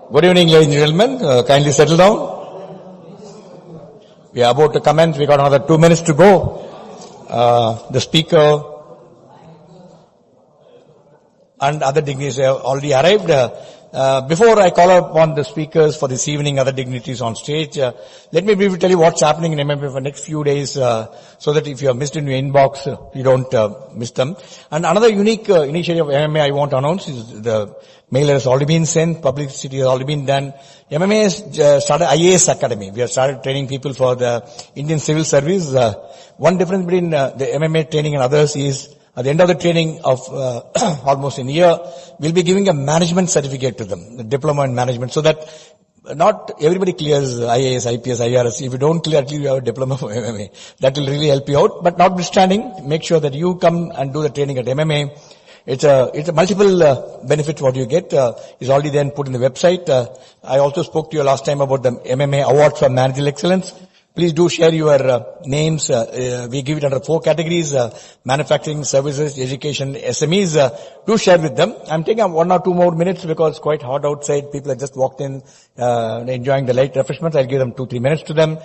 Good evening, ladies and gentlemen. Kindly settle down. We are about to commence. We got another 2 minutes to go. The speaker and other dignitaries have already arrived. Before I call upon the speakers for this evening, other dignitaries on stage, let me briefly tell you what's happening in MMA for the next few days, so that if you have missed in your inbox, you don't miss them. And another unique initiative of MMA I want to announce is the mailer has already been sent, publicity has already been done. MMA has started IAS Academy. We have started training people for the Indian Civil Service. One difference between the MMA training and others is at the end of the training of almost a year, we'll be giving a management certificate to them, the diploma in management, so that not everybody clears IAS, IPS, IRS. If you don't clear, at least you have a diploma for MMA. That will really help you out. But notwithstanding, make sure that you come and do the training at MMA. It's a multiple benefits what you get. Is already then put in the website. I also spoke to you last time about the MMA Awards for Managerial Excellence. Please do share your names. We give it under 4 categories: manufacturing, services, education, SMEs. Do share with them. I'm taking 1 or 2 more minutes because it's quite hot outside. People have just walked in, enjoying the light refreshments. I'll give them 2-3 minutes to them.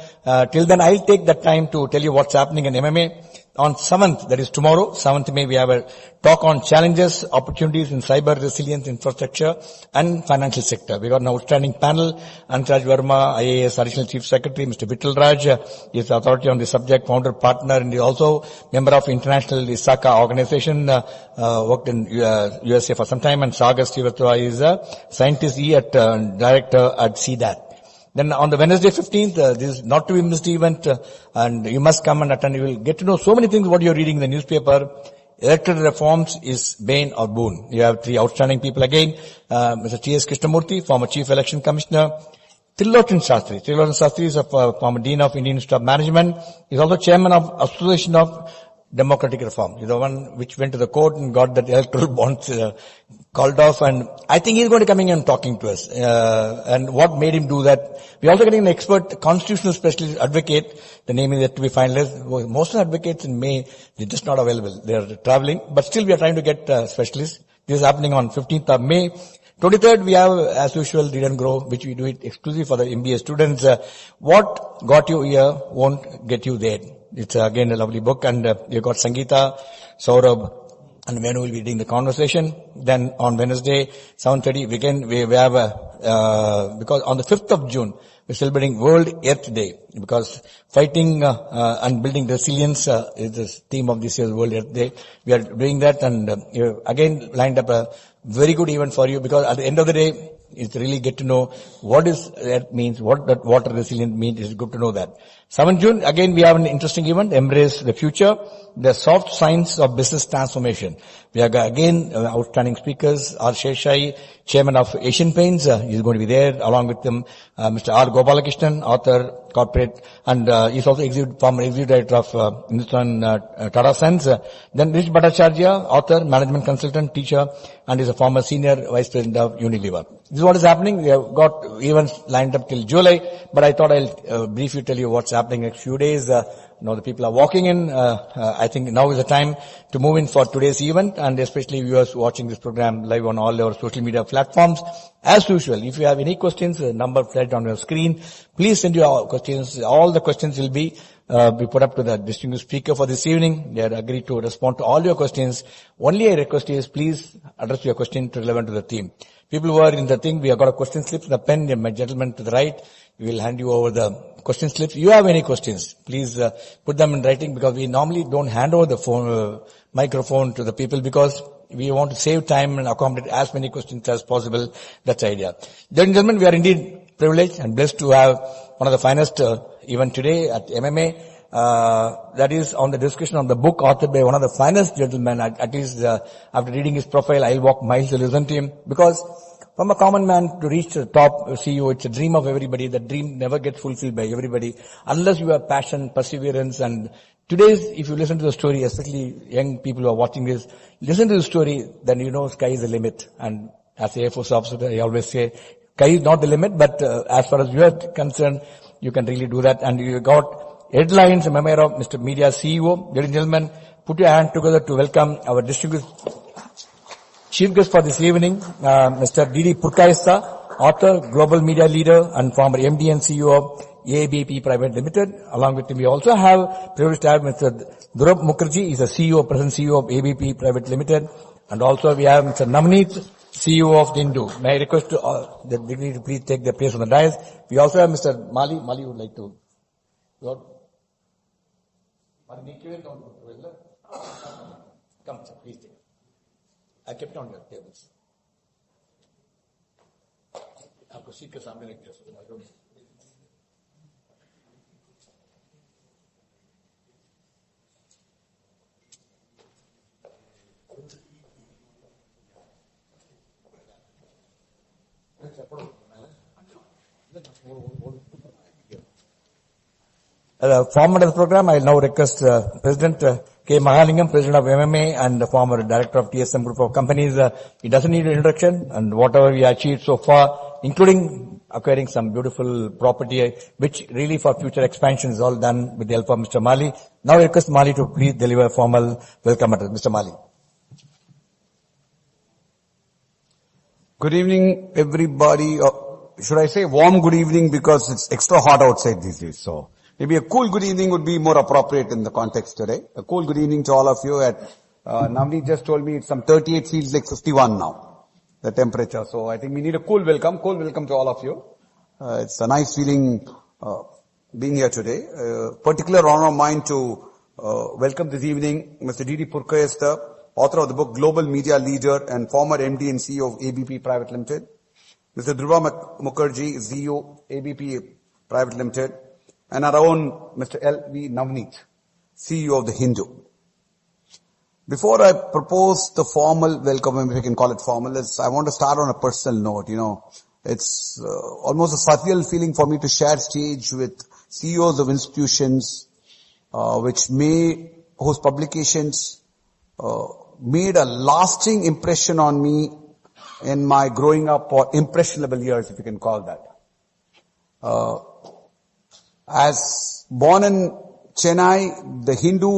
Till then, I'll take that time to tell you what's happening in MMA. On 7th, that is tomorrow, 7th May, we have a talk on challenges, opportunities in cyber resilience infrastructure and financial sector. We got an outstanding panel. Antaraj Verma, IAS Additional Chief Secretary, Mr. Vittal Raj, is the authority on the subject, founder, partner, and is also member of International ISACA organization, worked in USA for some time, and Sagar Srivatwa is a scientist director at CDAT. Then on the Wednesday 15th, this is not to be missed event, and you must come and attend. You will get to know so many things what you're reading in the newspaper. Electoral reforms is bane or boon. You have 3 outstanding people again. Mr. T.S. Krishnamurthy, former Chief Election Commissioner. Trilochan Shastri. Trilochan Shastri is a former Dean of Indian Institute of Management. He's also Chairman of Association of Democratic Reform. He's the one which went to the court and got that electoral bonds called off, and I think he's going to come in and talking to us. And what made him do that? We're also getting an expert constitutional specialist advocate. The name is yet to be finalized. Most of the advocates in May, they're just not available. They're traveling, but still we are trying to get specialists. This is happening on 15th of May. 23rd, we have, as usual, Read and Grow, which we do it exclusive for the MBA students. What got you here won't get you there. It's again a lovely book, and you've got Sangeeta, Saurabh, and Venu will be leading the conversation. Then on Wednesday, 7:30, again we have because on the 5th of June, we're celebrating World Earth Day, because fighting and building resilience is the theme of this year's World Earth Day. We are doing that, and again lined up a very good event for you, because at the end of the day, it's really get to know what is earth means, what that water resilient means. It's good to know that. 7th June, again we have an interesting event, Embrace the Future, the soft science of business transformation. We have again outstanding speakers, R. Sheshai, Chairman of Asian Paints, he's going to be there, along with them, Mr. R. Gopalakrishnan, author, corporate, and he's also former executive director of Hindustan Tata Sons. Then Rich Bhattacharya, author, management consultant, teacher, and is a former senior vice president of Unilever. This is what is happening. We have got events lined up till July, but I thought I'll briefly tell you what's happening next few days. Now the people are walking in. I think now is the time to move in for today's event, and especially viewers watching this program live on all our social media platforms. As usual, if you have any questions, the number flagged on your screen, please send your questions. All the questions will be put up to the distinguished speaker for this evening. They are agreed to respond to all your questions. Only a request is, please address your question relevant to the theme. People who are in the thing, we have got a question slip, the pen, my gentleman to the right. We will hand you over the question slips. You have any questions, please put them in writing, because we normally don't hand over the phone, microphone to the people, because we want to save time and accommodate as many questions as possible. That's the idea. Ladies and gentlemen, we are indeed privileged and blessed to have one of the finest event today at MMA. That is on the discussion of the book authored by one of the finest gentlemen. At least after reading his profile, I'll walk miles to listen to him, because from a common man to reach the top CEO, it's a dream of everybody. That dream never gets fulfilled by everybody unless you have passion, perseverance. And today's, if you listen to the story, especially young people who are watching this, listen to the story, then you know sky is the limit. And as a Air Force officer, I always say, sky is not the limit, but as far as you are concerned, you can really do that. And you got headlines, Memoir of Mr. Media CEO. Ladies and gentlemen, put your hand together to welcome our distinguished chief guest for this evening, Mr. D.D. Purkaista, author, global media leader, and former MD and CEO of ABP Private Limited. Along with him, we also have privilege to have Mr. Dhruv Mukherjee. He's the CEO, present CEO of ABP Private Limited. And also we have Mr. Navneet, CEO of Hindu. May I request the dignitary to please take their place on the dais. We also have Mr. Mali. Mali would like to. Come, sir, please take. I kept on your tables. आपको seat के सामने रख दिया. Format of the program, I now request President K. Mahalingam, President of MMA and the former Director of TSM Group of Companies. He doesn't need an introduction, and whatever we achieved so far, including acquiring some beautiful property, which really for future expansion is all done with the help of Mr. Mali. Now I request Mali to please deliver a formal welcome address. Mr. Mali. Good evening, everybody. Should I say warm good evening because it's extra hot outside these days. So maybe a cool good evening would be more appropriate in the context today. A cool good evening to all of you. Navneet just told me it's some 38, feels like 51 now, the temperature. So I think we need a cool welcome to all of you. It's a nice feeling being here today. Particular honor of mine to welcome this evening Mr. D.D. Purkayastha, author of the book Global Media Leader and former MD and CEO of ABP Private Limited. Mr. Dhruv Mukherjee, CEO, ABP Private Limited. And our own Mr. L.V. Navneet, CEO of the Hindu. Before I propose the formal welcome, if we can call it formal, I want to start on a personal note. You know, it's almost a surreal feeling for me to share stage with CEOs of institutions whose publications made a lasting impression on me in my growing up or impressionable years, if you can call that. As born in Chennai, the Hindu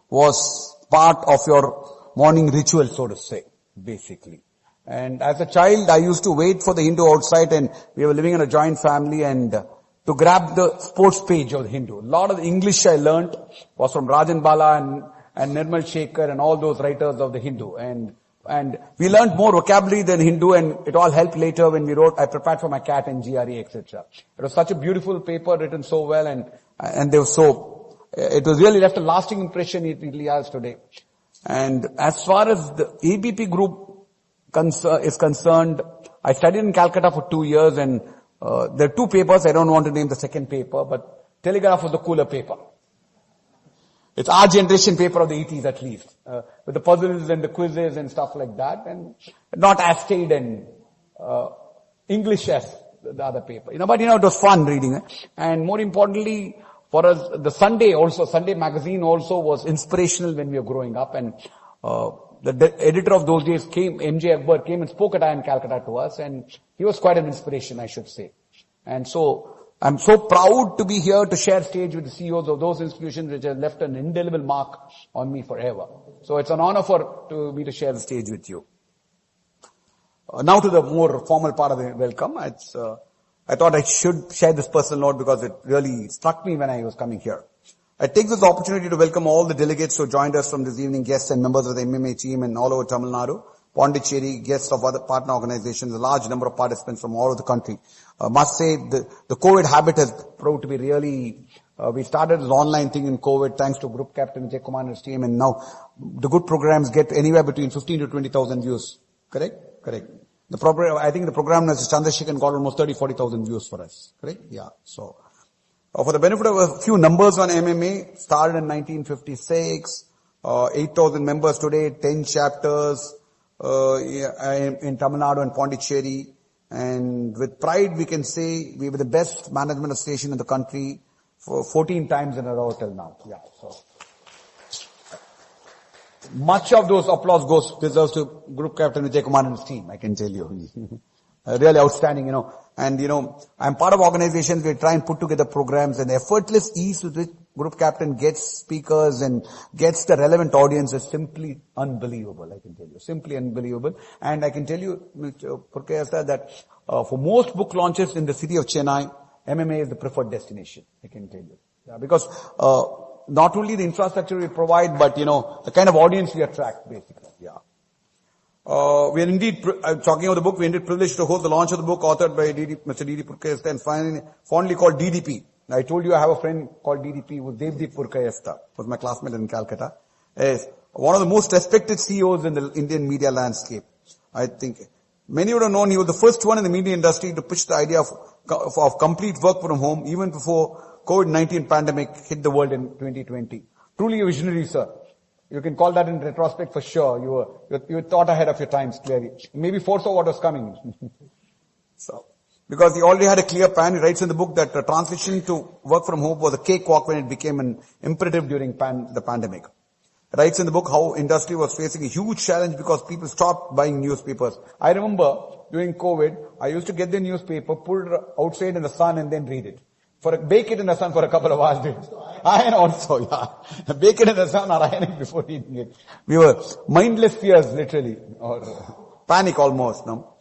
was part of your morning ritual, so to say, basically. And as a child, I used to wait for the Hindu outside, and we were living in a joint family, and to grab the sports page of the Hindu. A lot of the English I learnt was from Rajan Bala and Nirmal Shekhar and all those writers of the Hindu. And we learned more vocabulary than Hindu, and it all helped later when we wrote, I prepared for my cat and GRE, etc. It was such a beautiful paper written so well, and they were it was really left a lasting impression. It really has today. And as far as the ABP group is concerned, I studied in Calcutta for 2 years, and there are 2 papers. I don't want to name the second paper, but Telegraph was the cooler paper. It's our generation paper of the 80s at least, with the puzzles and the quizzes and stuff like that, and not as staid and English as the other paper. But it was fun reading it. And more importantly, for us, the Sunday magazine also was inspirational when we were growing up, and the editor of those days MJ Akbar came and spoke at IIM Calcutta to us, and he was quite an inspiration, I should say. And so I'm so proud to be here to share stage with the CEOs of those institutions which have left an indelible mark on me forever. So it's an honor to me to share the stage with you. Now to the more formal part of the welcome. I thought I should share this personal note because it really struck me when I was coming here. I take this opportunity to welcome all the delegates who joined us from this evening, guests and members of the MMA team and all over Tamil Nadu, Pondicherry, guests of other partner organizations, a large number of participants from all over the country. Must say the COVID habit has proved to be really, we started this online thing in COVID thanks to Group Captain Vijay Kumar and his team, and now the good programs get anywhere between 15 to 20,000 views. Correct? Correct. I think the program as Chandrasekhar got almost 30-40,000 views for us. Correct? Yeah. So, for the benefit of a few numbers on MMA, started in 1956, 8,000 members today, 10 chapters, in Tamil Nadu and Pondicherry. And with pride we can say we were the best management station in the country for 14 times in a row till now. Yeah, so much of those applause deserves to Group Captain Vijay Kumar and his team, I can tell you. Really outstanding, And, I'm part of organizations where we try and put together programs, and the effortless ease with which Group Captain gets speakers and gets the relevant audience is simply unbelievable, I can tell you. Simply unbelievable. And I can tell you, Mr. Purkayastha, that for most book launches in the city of Chennai, MMA is the preferred destination, I can tell you. Yeah, because, not only the infrastructure we provide, but the kind of audience we attract, basically. Yeah. We are indeed, talking about the book, we are indeed privileged to host the launch of the book authored by Mr. D.D. Purkayastha and fondly called DDP. I told you I have a friend called DDP who was Devdeep Purkayastha, was my classmate in Calcutta. Is one of the most respected CEOs in the Indian media landscape. I think many would have known he was the first one in the media industry to push the idea of complete work from home even before COVID-19 pandemic hit the world in 2020. Truly a visionary, sir. You can call that in retrospect for sure. You thought ahead of your times, clearly. Maybe foresaw what was coming. So, because he already had a clear plan, he writes in the book that the transition to work from home was a cakewalk when it became an imperative during the pandemic. He writes in the book how industry was facing a huge challenge because people stopped buying newspapers. I remember during COVID, I used to get the newspaper, put it outside in the sun and then read it. Bake it in the sun for a couple of hours. Iron also, yeah. Bake it in the sun or iron it before eating it. We were mindless fears, literally, or panic almost, no?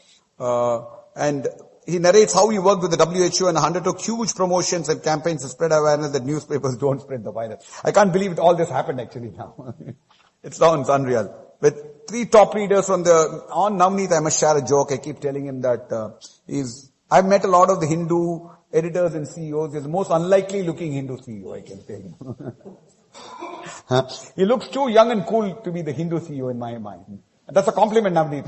And he narrates how he worked with the WHO and undertook huge promotions and campaigns to spread awareness that newspapers don't spread the virus. I can't believe all this happened actually now. It sounds unreal. With 3 top readers on Navneet, I must share a joke. I keep telling him that, I've met a lot of the Hindu editors and CEOs. He's the most unlikely looking Hindu CEO, I can tell you. He looks too young and cool to be the Hindu CEO in my mind. That's a compliment, Navneet.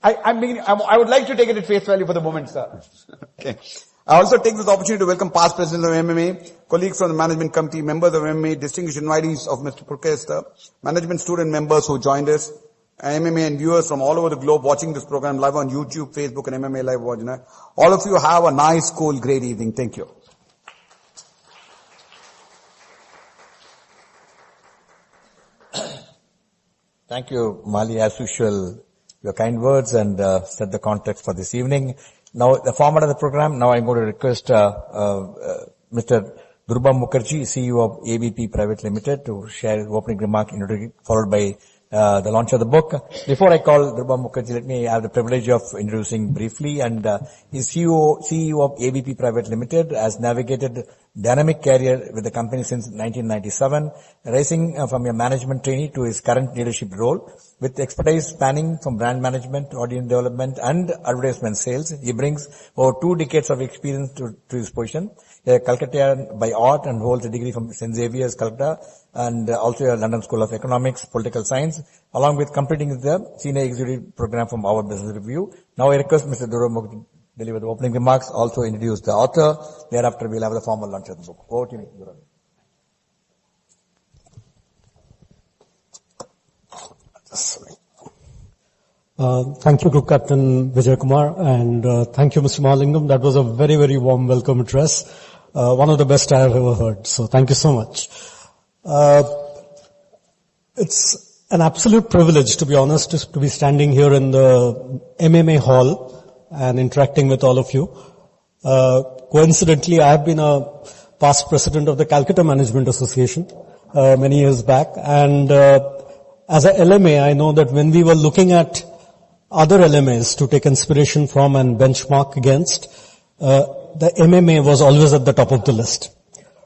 I would like to take it at face value for the moment, sir. Okay. I also take this opportunity to welcome past presidents of MMA, colleagues from the management committee, members of MMA, distinguished invitees of Mr. Purkayastha, management student members who joined us, MMA and viewers from all over the globe watching this program live on YouTube, Facebook and MMA Live watching. All of you have a nice, cool, great evening. Thank you. Thank you, Mali, as usual, your kind words and set the context for this evening. Now, the format of the program, now I'm going to request Mr. Durba Mukherjee, CEO of ABP Private Limited, to share his opening remark, followed by the launch of the book. Before I call Durba Mukherjee, let me have the privilege of introducing briefly. And he's CEO of ABP Private Limited, has navigated dynamic career with the company since 1997, rising from a management trainee to his current leadership role. With expertise spanning from brand management, audience development, and advertisement sales, he brings over 2 decades of experience to his position. A Calcutta by art and holds a degree from St. Xavier's, Calcutta, and also a London School of Economics, Political Science, along with completing the senior executive program from our Business Review. Now I request Mr. Durba Mukherjee to deliver the opening remarks, also introduce the author. Thereafter we'll have the formal launch of the book. Over to you, Mr. Durba. Thank you to Captain Vijay Kumar, and thank you, Mr. Mahalingam. That was a very, very warm welcome address. One of the best I have ever heard. So thank you so much. It's an absolute privilege, to be honest, to be standing here in the MMA hall and interacting with all of you. Coincidentally, I have been a past president of the Calcutta Management Association many years back, and as a LMA, I know that when we were looking at other LMAs to take inspiration from and benchmark against, the MMA was always at the top of the list,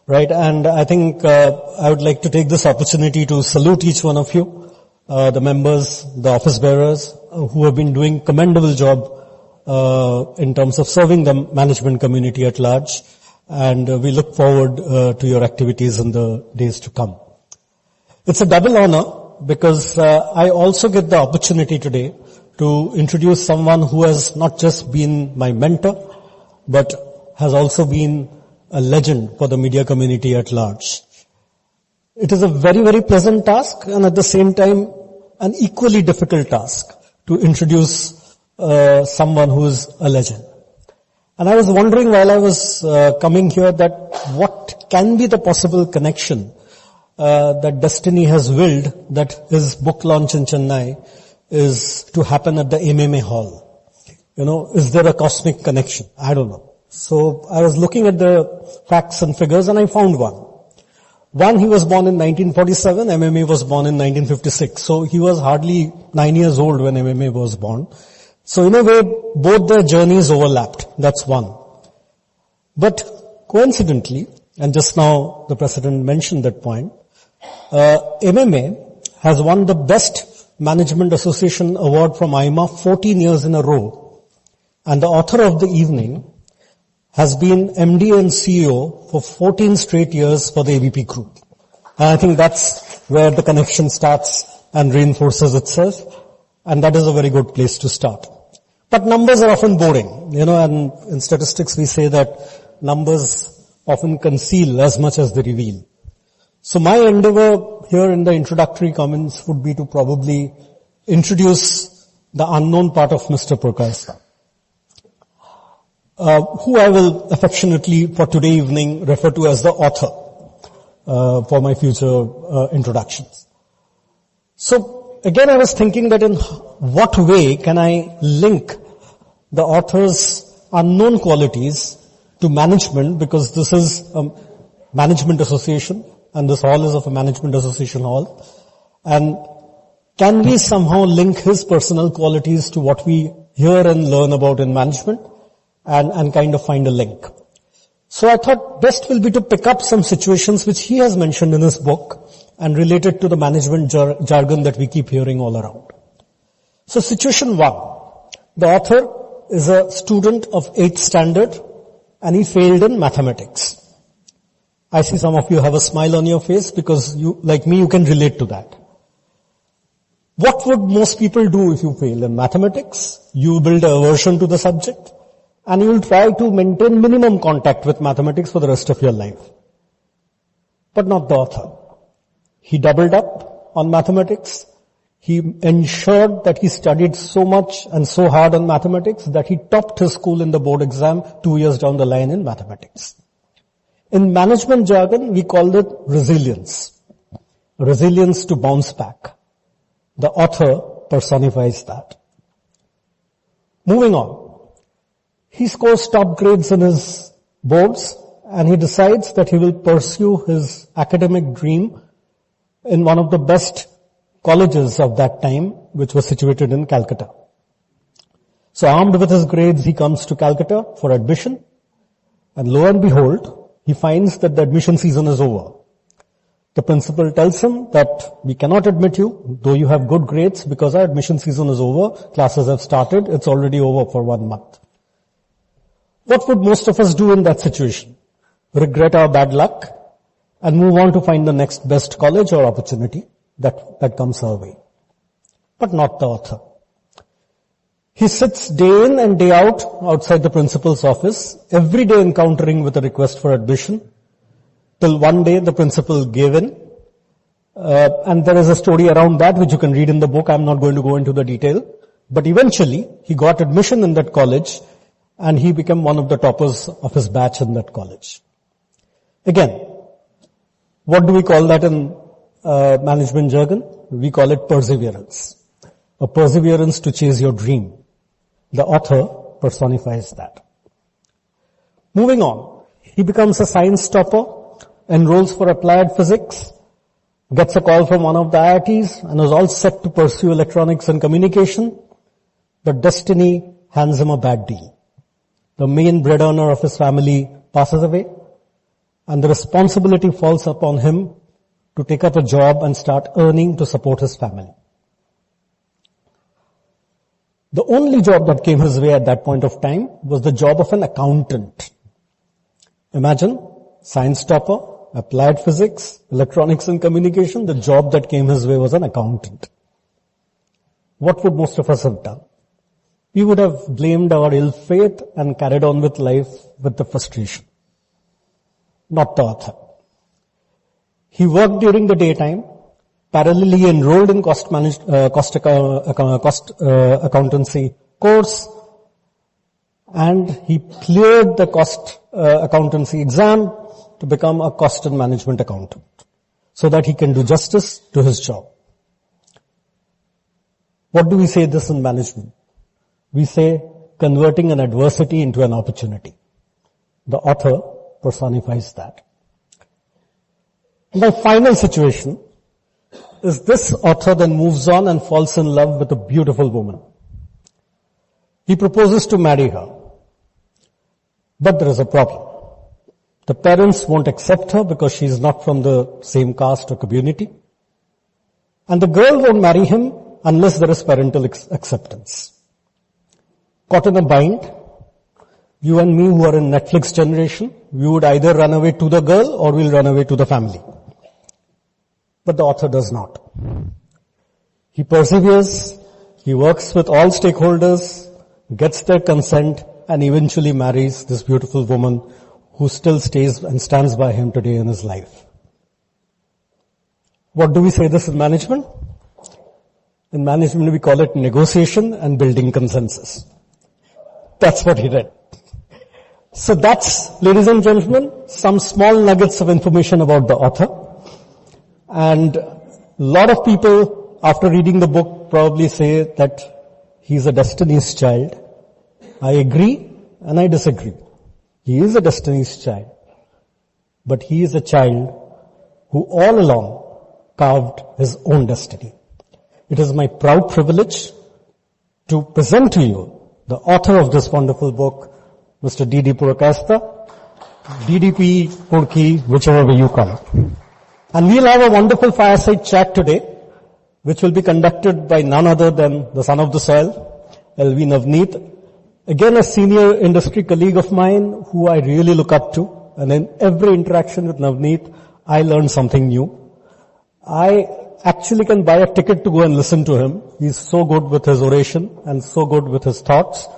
right? And I think I would like to take this opportunity to salute each one of you, the members, the office bearers, who have been doing commendable job in terms of serving the management community at large, and we look forward to your activities in the days to come. It's a double honor because I also get the opportunity today to introduce someone who has not just been my mentor, but has also been a legend for the media community at large. It is a very, very pleasant task, and at the same time, an equally difficult task to introduce someone who is a legend. And I was wondering while I was coming here that what can be the possible connection that destiny has willed that his book launch in Chennai is to happen at the MMA hall. You know, is there a cosmic connection? I don't know. So I was looking at the facts and figures and I found one. One, he was born in 1947, MMA was born in 1956. So he was hardly 9 years old when MMA was born. So in a way, both their journeys overlapped. That's one. But coincidentally, and just now the President mentioned that point, MMA has won the Best Management Association Award from IMA 14 years in a row. And the author of the evening has been MD and CEO for 14 straight years for the ABP group. And I think that's where the connection starts and reinforces itself. And that is a very good place to start. But numbers are often boring, and in statistics we say that numbers often conceal as much as they reveal. So my endeavor here in the introductory comments would be to probably introduce the unknown part of Mr. Prakash, who I will affectionately for today evening refer to as the author for my future introductions. So again, I was thinking that in what way can I link the author's unknown qualities to management, because this is a management association and this hall is of a management association hall. And can we somehow link his personal qualities to what we hear and learn about in management and kind of find a link? So I thought best will be to pick up some situations which he has mentioned in his book and relate it to the management jargon that we keep hearing all around. So situation 1. The author is a student of 8th standard and he failed in mathematics. I see some of you have a smile on your face because you, like me, you can relate to that. What would most people do if you fail in mathematics? You build an aversion to the subject and you will try to maintain minimum contact with mathematics for the rest of your life. But not the author. He doubled up on mathematics. He ensured that he studied so much and so hard on mathematics that he topped his school in the board exam 2 years down the line in mathematics. In management jargon, we call it resilience. Resilience to bounce back. The author personifies that. Moving on. He scores top grades in his boards and he decides that he will pursue his academic dream in one of the best colleges of that time, which was situated in Calcutta. So armed with his grades, he comes to Calcutta for admission, and lo and behold, he finds that the admission season is over. The principal tells him that we cannot admit you, though you have good grades, because our admission season is over, classes have started, it's already over for 1 month. What would most of us do in that situation? Regret our bad luck and move on to find the next best college or opportunity that comes our way. But not the author. He sits day in and day out outside the principal's office, every day encountering with a request for admission, till one day the principal gave in. And there is a story around that which you can read in the book. I'm not going to go into the detail. But eventually, he got admission in that college and he became one of the toppers of his batch in that college. Again, what do we call that in management jargon? We call it perseverance. A perseverance to chase your dream. The author personifies that. Moving on. He becomes a science topper, enrolls for applied physics, gets a call from one of the IITs and is all set to pursue electronics and communication. But destiny hands him a bad deal. The main bread earner of his family passes away and the responsibility falls upon him to take up a job and start earning to support his family. The only job that came his way at that point of time was the job of an accountant. Imagine, science topper, applied physics, electronics and communication, the job that came his way was an accountant. What would most of us have done? We would have blamed our ill fate and carried on with life with the frustration. Not the author. He worked during the daytime, parallelly enrolled in cost accountancy course, and he cleared the cost accountancy exam to become a cost and management accountant so that he can do justice to his job. What do we say this in management? We say converting an adversity into an opportunity. The author personifies that. My final situation is this author then moves on and falls in love with a beautiful woman. He proposes to marry her. But there is a problem. The parents won't accept her because she is not from the same caste or community. And the girl won't marry him unless there is parental acceptance. Caught in a bind, you and me who are in Netflix generation, we would either run away to the girl or we'll run away to the family. But the author does not. He perseveres, he works with all stakeholders, gets their consent, and eventually marries this beautiful woman who still stays and stands by him today in his life. What do we say this in management? In management we call it negotiation and building consensus. That's what he did. So that's, ladies and gentlemen, some small nuggets of information about the author. And a lot of people, after reading the book, probably say that he's a Destiny's Child. I agree and I disagree. He is a Destiny's Child. But he is a child who all along carved his own destiny. It is my proud privilege to present to you the author of this wonderful book, Mr. D.D. Purkasta, DDP, Purki, whichever way you call it. And we'll have a wonderful fireside chat today, which will be conducted by none other than the son of the soil, L.V. Navneet. Again, a senior industry colleague of mine who I really look up to. And in every interaction with Navneet, I learn something new. I actually can buy a ticket to go and listen to him. He's so good with his oration and so good with his thoughts.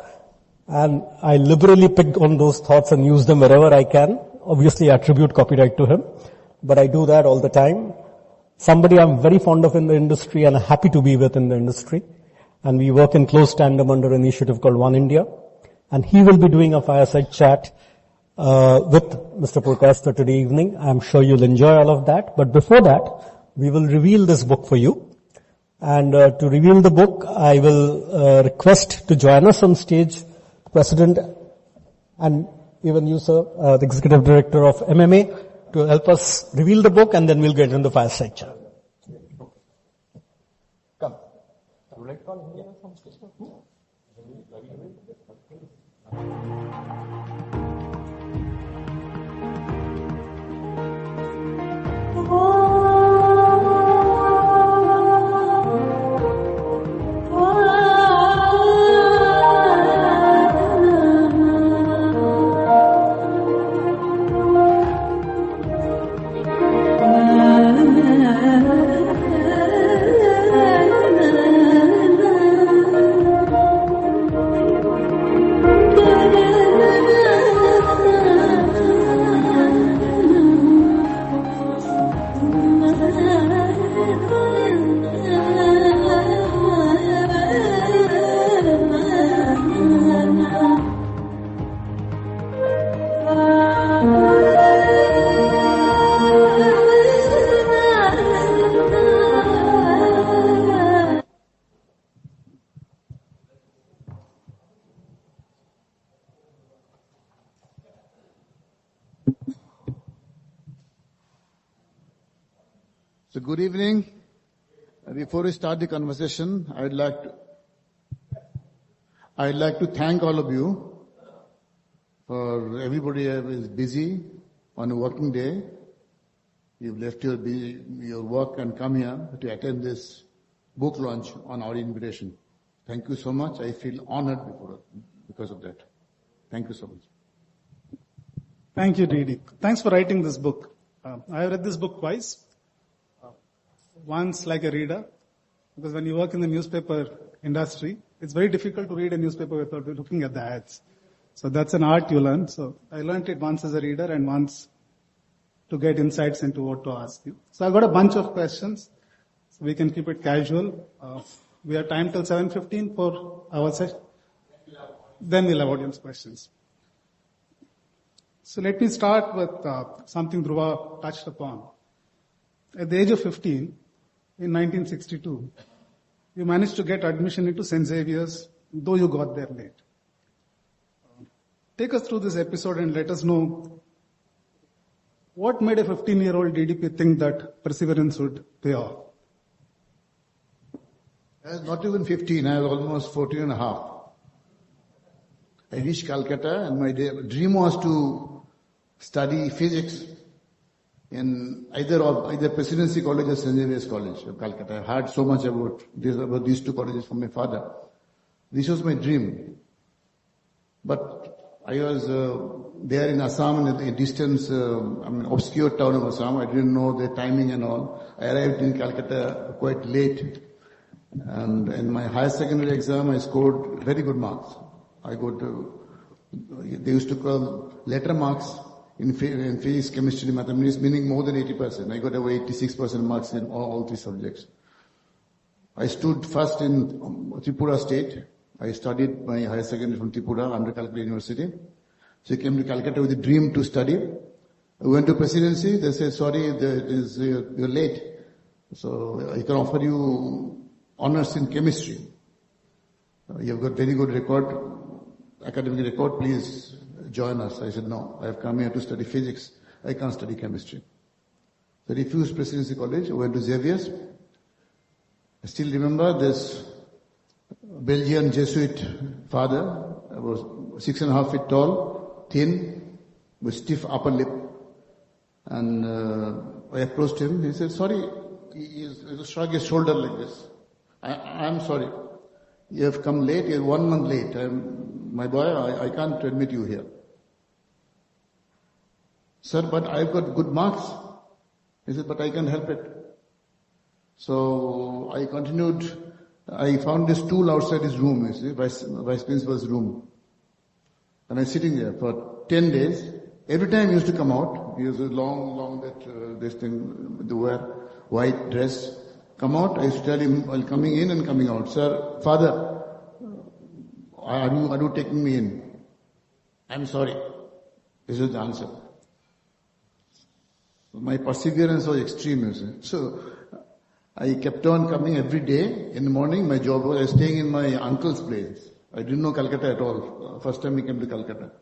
And I liberally pick on those thoughts and use them wherever I can. Obviously, I attribute copyright to him, but I do that all the time. Somebody I'm very fond of in the industry and happy to be with in the industry. And we work in close tandem under an initiative called One India. And he will be doing a fireside chat with Mr. Purkasta today evening. I'm sure you'll enjoy all of that. But before that, we will reveal this book for you. And to reveal the book, I will request to join us on stage President and even you, sir, the Executive Director of MMA, to help us reveal the book, and then we'll get into the fireside chat. Come. Would you like to call him from stage? So good evening. Before we start the conversation, I'd like to thank all of you for everybody who is busy on a working day. You've left your work and come here to attend this book launch on our invitation. Thank you so much. I feel honored because of that. Thank you so much. Thank you, Didi. Thanks for writing this book. I have read this book twice. Once like a reader, because when you work in the newspaper industry, it's very difficult to read a newspaper without looking at the ads. So that's an art you learn. So I learned it once as a reader and once to get insights into what to ask you. So I've got a bunch of questions, so we can keep it casual. We have time till 7:15 for our session. Then we'll have audience questions. So let me start with something Dhruva touched upon. At the age of 15, in 1962, you managed to get admission into St. Xavier's, though you got there late. Take us through this episode and let us know What made a 15-year-old DDP think that perseverance would pay off? I was not even 15, I was almost 14 and a half. I reached Calcutta and my dream was to study physics in either Presidency College or St. Xavier's College of Calcutta. I heard so much about these two colleges from my father. This was my dream. But I was there in Assam, in a distance, obscure town of Assam. I didn't know the timing and all. I arrived in Calcutta quite late. And in my higher secondary exam, I scored very good marks. I got, they used to call letter marks in physics, chemistry, mathematics, meaning more than 80%. I got over 86% marks in all three subjects. I stood first in Tripura State. I studied my higher secondary from Tripura under Calcutta University. So I came to Calcutta with a dream to study. I went to Presidency. They said, sorry, you're late. So I can offer you honors in chemistry. You've got very good academic record, please join us. I said, no, I have come here to study physics. I can't study chemistry. So I refused Presidency College. I went to Xavier's. I still remember this Belgian Jesuit father. I was 6.5 feet tall, thin, with stiff upper lip. And I approached him. He said, sorry. He shrugged his shoulder like this. I'm sorry. You have come late. You're 1 month late. My boy, I can't admit you here. Sir, but I've got good marks. He said, but I can't help it. So I continued. I found this stool outside his room, you see, Vice Principal's room. And I was sitting there for 10 days. Every time he used to come out, he was a long, this thing, the wear, white dress. Come out, I used to tell him while coming in and coming out, sir, father, are you taking me in? I'm sorry. This is the answer. My perseverance was extreme, you see. So I kept on coming every day. In the morning, my job was, I was staying in my uncle's place. I didn't know Calcutta at all. First time we came to Calcutta.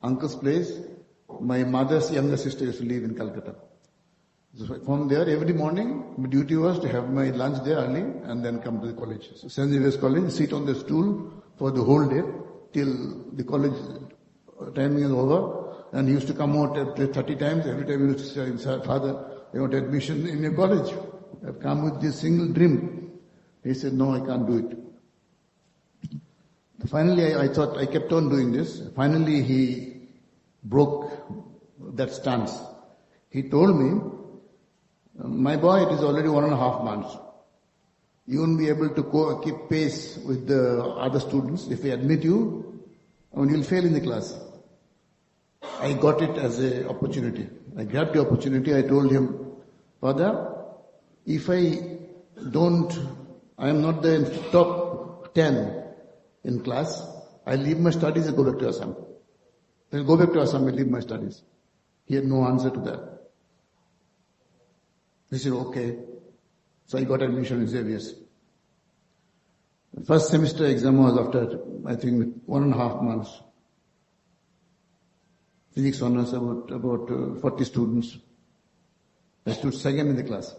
Uncle's place, my mother's younger sister used to live in Calcutta. So from there, every morning, my duty was to have my lunch there early and then come to the college. So St. Xavier's College, sit on the stool for the whole day till the college timing is over. And he used to come out 30 times. Every time he used to say, father, I want admission in your college. I've come with this single dream. He said, no, I can't do it. Finally, I thought I kept on doing this. Finally, he broke that stance. He told me, my boy, it is already 1.5 months. You won't be able to keep pace with the other students. If I admit you, you'll fail in the class. I got it as an opportunity. I grabbed the opportunity. I told him, Father, if I am not the top 10 in class, I'll leave my studies and go back to Assam. I'll go back to Assam and leave my studies. He had no answer to that. He said, okay. So I got admission in Xavier's. The first semester exam was after, I think, 1.5 months. Physics honors, about 40 students. I stood second in the class.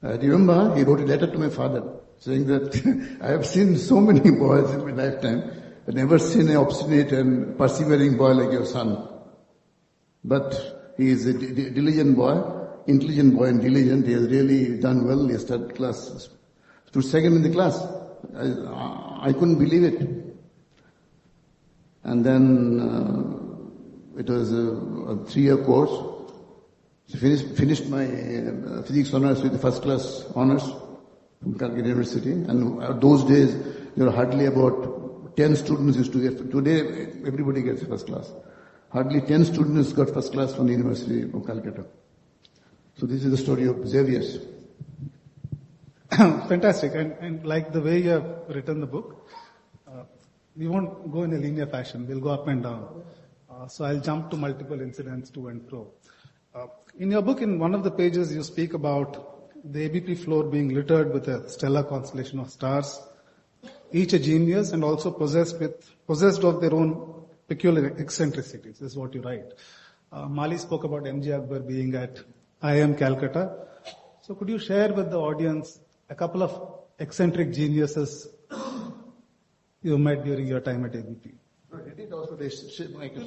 I remember he wrote a letter to my father saying that I have seen so many boys in my lifetime, but never seen an obstinate and persevering boy like your son. But he is a diligent boy, intelligent boy and diligent. He has really done well. He has started class. Stood second in the class. I couldn't believe it. And then it was a 3-year course. So finished my physics honors with the first class honors from Calcutta University. And those days, there were hardly about 10 students used to get. Today, everybody gets first class. Hardly 10 students got first class from the University of Calcutta. So this is the story of Xavier's. Fantastic. And like the way you have written the book, we won't go in a linear fashion. We'll go up and down. So I'll jump to multiple incidents to and fro. In your book, in one of the pages, you speak about the ABP floor being littered with a stellar constellation of stars, each a genius and also possessed of their own peculiar eccentricities, is what you write. Mali spoke about MJ Akbar being at IIM Calcutta. So could you share with the audience a couple of eccentric geniuses you met during your time at ABP? You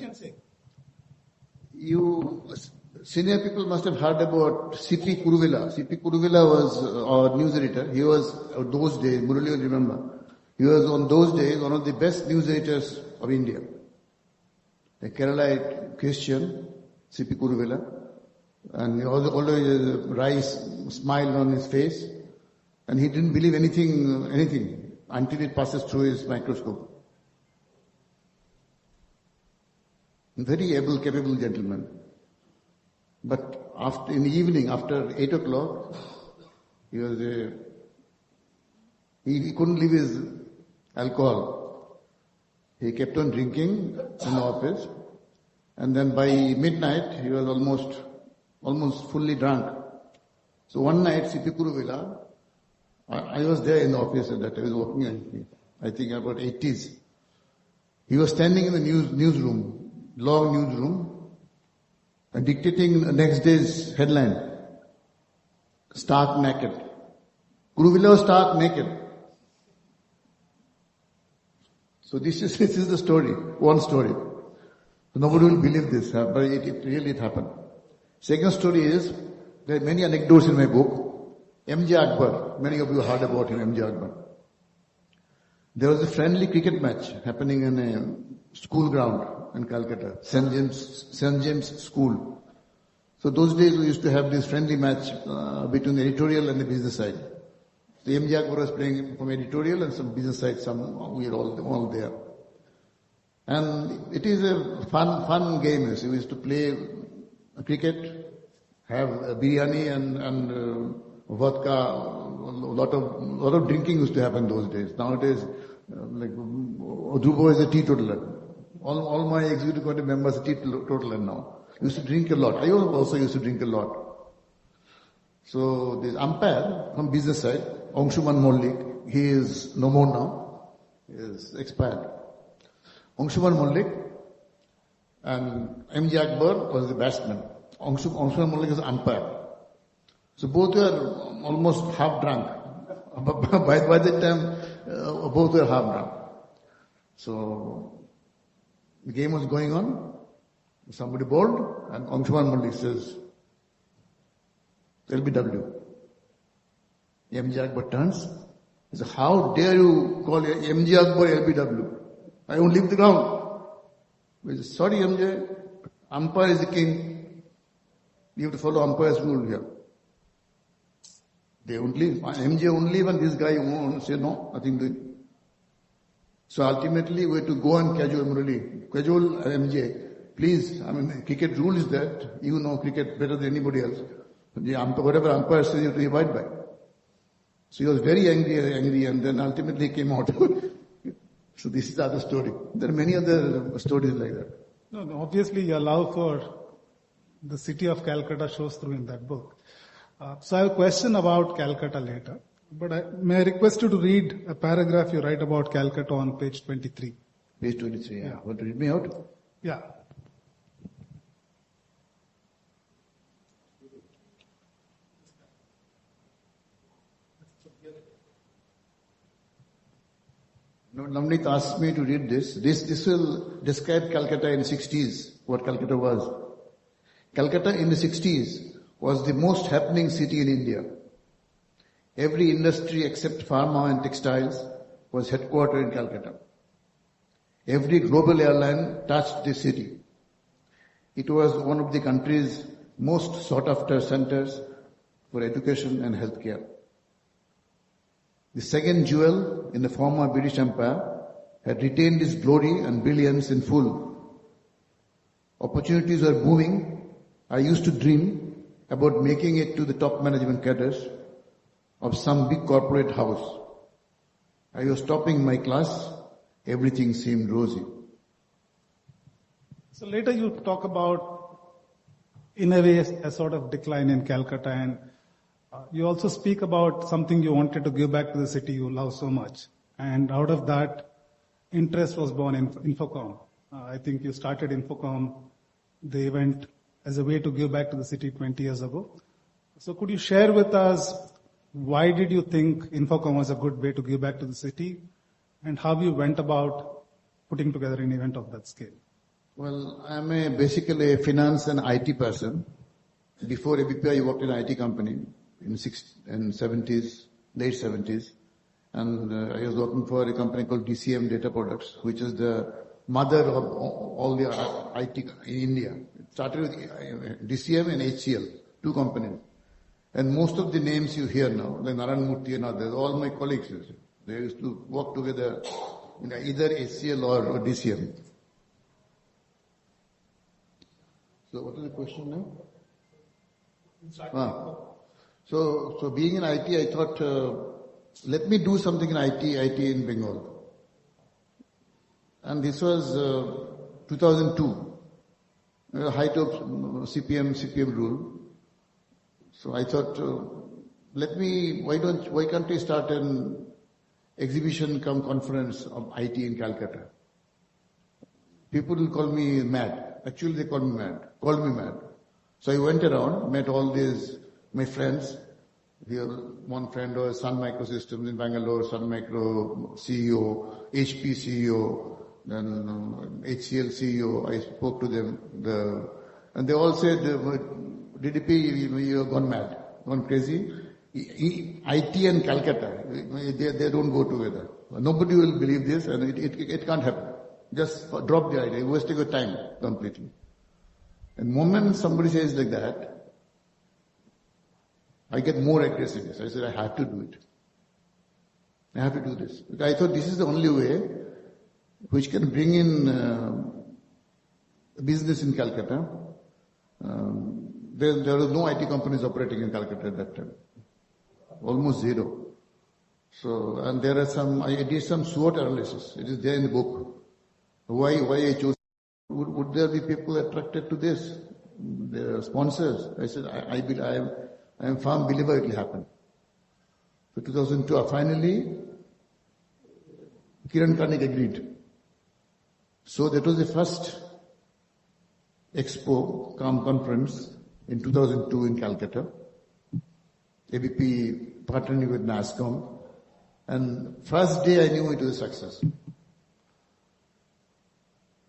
can say. Senior people must have heard about C.P. Kuruvilla. C.P. Kuruvilla was our news editor. He was, those days, Murali will remember, he was on those days one of the best news editors of India. A Keralite Christian, C.P. Kuruvilla. And he was always a wry smile on his face. And he didn't believe anything until it passes through his microscope. Very able, capable gentleman. But in the evening, after 8 o'clock, he couldn't leave his alcohol. He kept on drinking in the office. And then by midnight, he was almost fully drunk. So one night, C.P. Kuruvilla, I was there in the office at that time. I was working, I think about 80s. He was standing in the newsroom, long newsroom, and dictating the next day's headline. Stark naked. Kuruvilla was stark naked. So this is the story, one story. So nobody will believe this, but it really happened. Second story is, there are many anecdotes in my book. MJ Akbar, many of you heard about him, MJ Akbar. There was a friendly cricket match happening in a school ground in Calcutta, St. James School. So those days we used to have this friendly match between the editorial and the business side. So MJ Akbar was playing from editorial and some business side, we were all there. And it is a fun game. So we used to play cricket, have biryani and vodka. A lot of drinking used to happen those days. Nowadays, Dhruvo is a teetotaler. All my executive committee members are teetotaler now. Used to drink a lot. I also used to drink a lot. So this umpire from business side, Angshuman Mollik, he is no more now. He is expired. Angshuman Mollik and MJ Akbar was the batsman. Angshuman Mollik is umpire. So both were almost half drunk. By that time, both were half drunk. So the game was going on. Somebody bowled, and Angshuman Mollik says, LBW. MJ Akbar turns. He says, how dare you call MJ Akbar LBW? I won't leave the ground. He says, sorry MJ, umpire is the king. You have to follow umpire's rule here. They won't leave. MJ won't leave, and this guy won't say no, nothing doing. So ultimately we had to go and cajole Murali. Cajole MJ. Please, cricket rule is that you know cricket better than anybody else. Whatever umpire says, you have to abide by. So he was very angry, and then ultimately he came out. So this is the other story. There are many other stories like that. No, obviously your love for the city of Calcutta shows through in that book. So I have a question about Calcutta later, but may I request you to read a paragraph you write about Calcutta on page 23. Page 23, yeah. Want to read me out? Yeah. Navneet asked me to read this. This will describe Calcutta in the 60s, what Calcutta was. Calcutta in the 60s was the most happening city in India. Every industry except pharma and textiles was headquartered in Calcutta. Every global airline touched this city. It was one of the country's most sought after centers for education and healthcare. The second jewel in the former British Empire had retained its glory and brilliance in full. Opportunities were booming. I used to dream about making it to the top management cadres of some big corporate house. I was topping my class. Everything seemed rosy. So later you talk about, in a way, a sort of decline in Calcutta, and you also speak about something you wanted to give back to the city you love so much. And out of that, interest was born in Infocom. I think you started Infocom, the event, as a way to give back to the city 20 years ago. So could you share with us, why did you think Infocom was a good way to give back to the city, and how you went about putting together an event of that scale? Well, I'm basically a finance and IT person. Before ABP, I worked in an IT company in 70s, late 70s. And I was working for a company called DCM Data Products, which is the mother of all the IT in India. It started with DCM and HCL, two companies. And most of the names you hear now, like Narayan Murthy and others, all my colleagues, they used to work together in either HCL or DCM. So what is the question now? So being in IT, I thought, let me do something in IT in Bengal. And this was 2002, height of CPM rule. So I thought, why can't we start an exhibition cum conference of IT in Calcutta? People will call me mad. Actually, they called me mad. So I went around, met all my friends. Here, one friend was Sun Microsystems in Bangalore, Sun Micro CEO, HP CEO, then HCL CEO. I spoke to them. And they all said, DDP, you have gone mad, gone crazy. IT and Calcutta, they don't go together. Nobody will believe this, and it can't happen. Just drop the idea. You're wasting your time completely. And the moment somebody says like that, I get more aggressive. I said, I have to do it. I have to do this. Because I thought this is the only way which can bring in business in Calcutta. There were no IT companies operating in Calcutta at that time. Almost zero. So, and there are I did some SWOT analysis. It is there in the book. Why I chose? Would there be people attracted to this? The sponsors. I said, I am firm believer it will happen. So 2002, finally, Kiran Karnik agreed. So that was the first expo, conference in 2002 in Calcutta. ABP partnering with NASCOM. And first day I knew it was a success.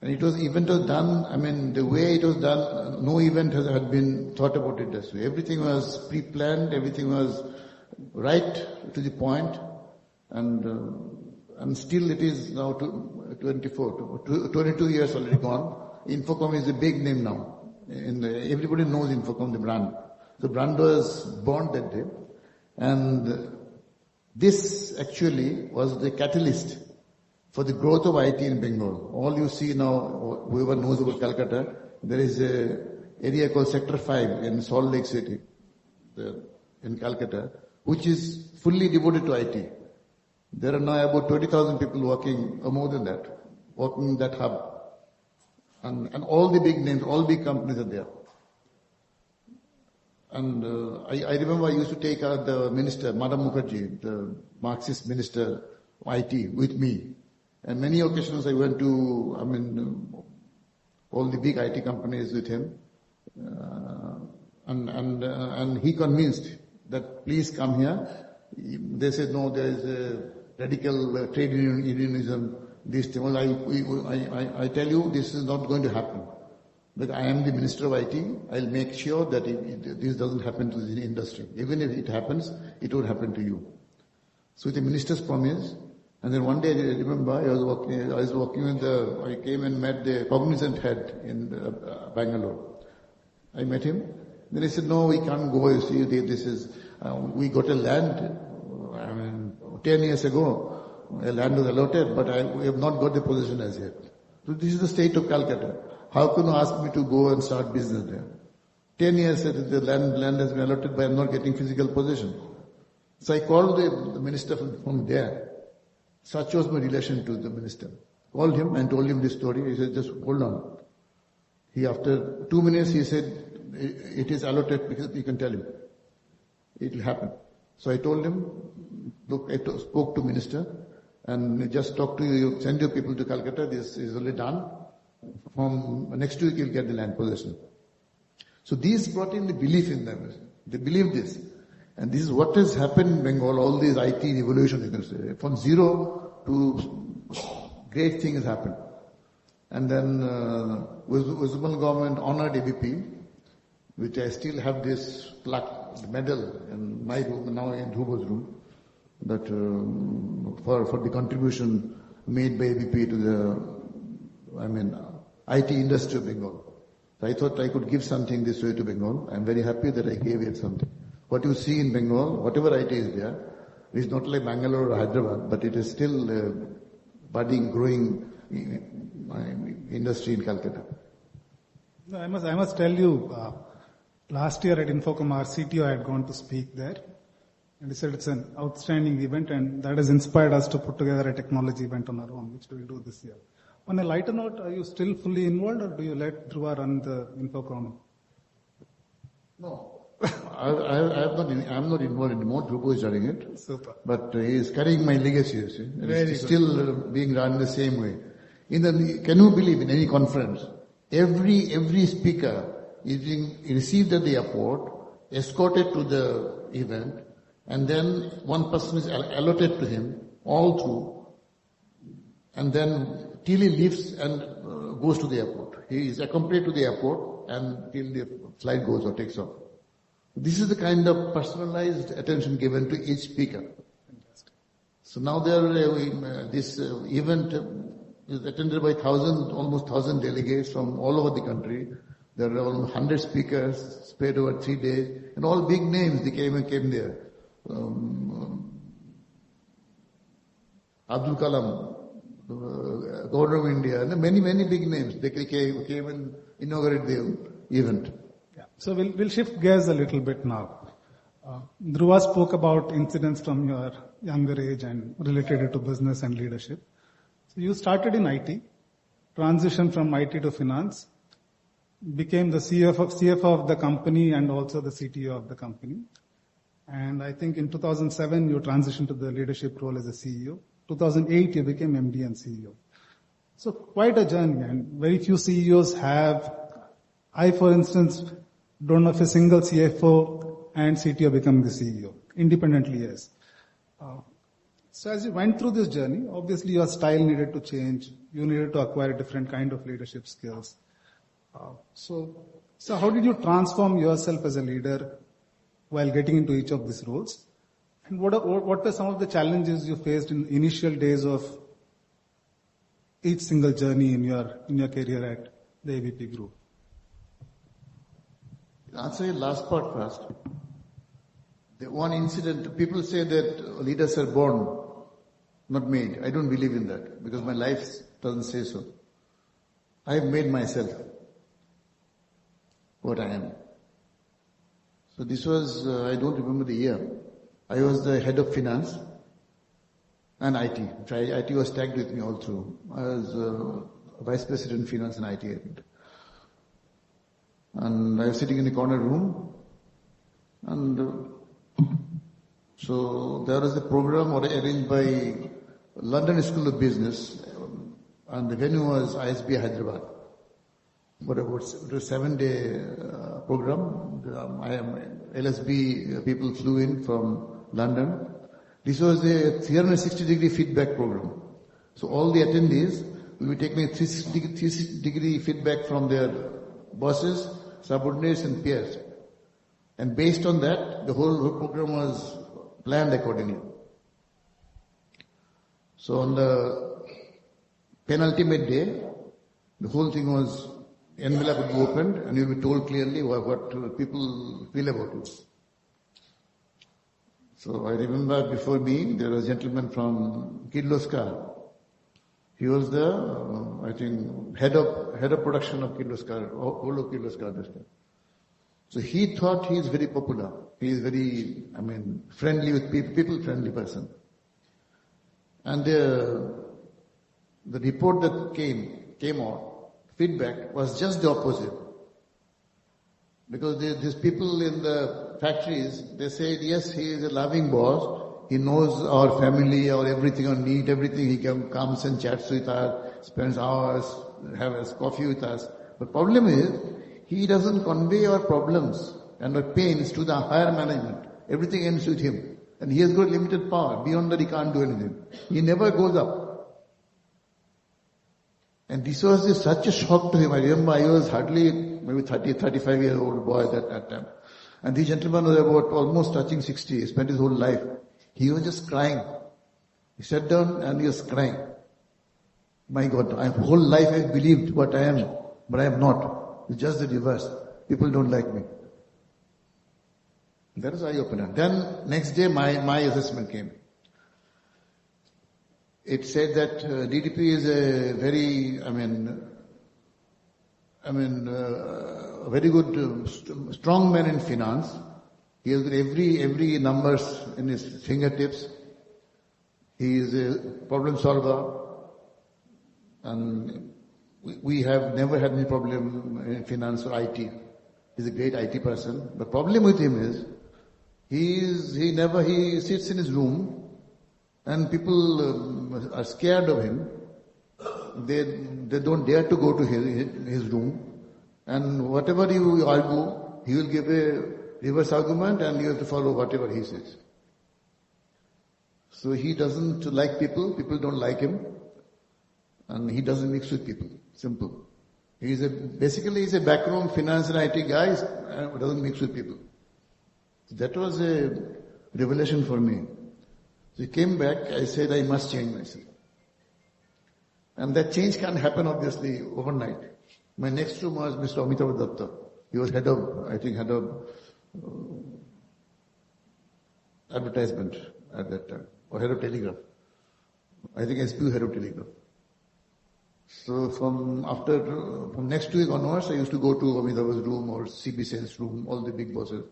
And event was done, the way it was done, no event had been thought about it this way. Everything was pre-planned, everything was right to the point, and still it is now 22 years already gone. Infocom is a big name now. Everybody knows Infocom, the brand. The brand was born that day, and this actually was the catalyst for the growth of IT in Bengal. All you see now, whoever knows about Calcutta, there is an area called Sector 5 in Salt Lake City, in Calcutta, which is fully devoted to IT. There are now about 20,000 people working, or more than that, working in that hub. And all the big names, all big companies are there. And I remember I used to take the minister, Madam Mukherjee, the Marxist minister of IT, with me. And many occasions I went to, all the big IT companies with him. And he convinced that please come here. They said, no, there is a radical trade unionism, this thing. Well, I tell you, this is not going to happen. But I am the Minister of IT. I'll make sure that this doesn't happen to the industry. Even if it happens, it won't happen to you. So the minister's promise. And then one day, I remember, I came and met the Cognizant head in Bangalore. I met him. Then he said, no, we can't go. You see, we got a land, 10 years ago. A land was allotted, but we have not got the possession as yet. So this is the state of Calcutta. How can you ask me to go and start business there? 10 years that the land has been allotted, but I'm not getting physical possession. So I called the minister from there. Such was my relation to the minister. Called him and told him this story. He said, just hold on. After 2 minutes, he said, it is allotted because you can tell him. It will happen. So I told him, look, I spoke to minister and just talk to you, send your people to Calcutta. This is already done. from next week you'll get the land possession. So these brought in the belief in them. They believe this. And this is what has happened in Bengal, all these IT revolution, you can say. From zero to great things happened. And then West Bengal government honored ABP, which I still have this plaque, medal in my room, now in Dhubo's room, that for the contribution made by ABP to the, IT industry of Bengal. So I thought I could give something this way to Bengal. I'm very happy that I gave it something. What you see in Bengal, whatever IT is there, is not like Bangalore or Hyderabad, but it is still budding, growing industry in Calcutta. No, I must tell you, last year at Infocom, our CTO had gone to speak there, and he said it's an outstanding event, and that has inspired us to put together a technology event on our own, which we will do this year. On a lighter note, are you still fully involved, or do you let Dhruva run the Infocom? No. I'm not involved anymore. Dhruva is running it. Super. But he is carrying my legacy, you see. It's still being run the same way. Can you believe in any conference, every speaker is being received at the airport, escorted to the event, and then one person is allotted to him all through, and then till he leaves and goes to the airport. He is accompanied to the airport and till the flight goes or takes off. This is the kind of personalized attention given to each speaker. Fantastic. So now this event is attended by almost 1,000 delegates from all over the country. There are almost 100 speakers spread over 3 days, and all big names they came there. Abdul Kalam, Governor of India, and many big names. They came and inaugurated the event. Yeah. So we'll shift gears a little bit now. Dhruva spoke about incidents from your younger age and related it to business and leadership. So you started in IT, transitioned from IT to finance, became the CFO of the company and also the CTO of the company. And I think in 2007 you transitioned to the leadership role as a CEO. 2008 you became MD and CEO. So quite a journey, and very few CEOs have. I, for instance, don't know if a single CFO and CTO become the CEO. Independently, yes. So as you went through this journey, obviously your style needed to change. You needed to acquire a different kind of leadership skills. So how did you transform yourself as a leader while getting into each of these roles? And what were some of the challenges you faced in initial days of each single journey in your career at the ABP Group? I'll answer your last part first. The one incident, people say that leaders are born, not made. I don't believe in that because my life doesn't say so. I have made myself what I am. So this was, I don't remember the year. I was the head of finance and IT. IT was tagged with me all through. I was vice president finance and IT. And I was sitting in the corner room, and so there was a program arranged by London School of Business, and the venue was ISB Hyderabad. But it was a 7-day program. LSB people flew in from London. This was a 360-degree feedback program. So all the attendees will be taking a 360-degree feedback from their bosses, subordinates and peers. And based on that, the whole program was planned accordingly. So on the penultimate day, the whole thing was, envelope would be opened and you'll be told clearly what people feel about you. So I remember before me, there was a gentleman from Kirloskar. He was the, I think, head of production of Kirloskar, whole of Kirloskar. So he thought he is very popular. He is very, friendly with people friendly person. And the report that came out, feedback was just the opposite. Because these people in the factories, they say, yes, he is a loving boss. He knows our family, our everything, our need, everything. He comes and chats with us, spends hours, have a coffee with us. But problem is, he doesn't convey our problems and our pains to the higher management. Everything ends with him. And he has got limited power. Beyond that, he can't do anything. He never goes up. And this was such a shock to him. I remember I was hardly maybe 35 year old boy at that time. And this gentleman was about almost touching 60. He spent his whole life. He was just crying. He sat down and he was crying. My God, my whole life I believed what I am, but I am not. It's just the reverse. People don't like me. That is eye-opener. Then next day my assessment came. It said that DDP is a very, very good, strong man in finance. He has got every numbers in his fingertips. He is a problem solver. And we have never had any problem in finance or IT. He's a great IT person. The problem with him is, he sits in his room and people are scared of him. They don't dare to go to his room. And whatever you argue, he will give a reverse argument and you have to follow whatever he says. So he doesn't like people don't like him. And he doesn't mix with people. Simple. Basically he's a backroom finance and IT guy who doesn't mix with people. That was a revelation for me. So he came back, I said I must change myself. And that change can't happen obviously overnight. My next room was Mr. Amitabh Datta. He was head of advertisement at that time, or head of telegraph. I think SPU head of telegraph. So from next week onwards, I used to go to Amitabh's room or CB Sen's room, all the big bosses.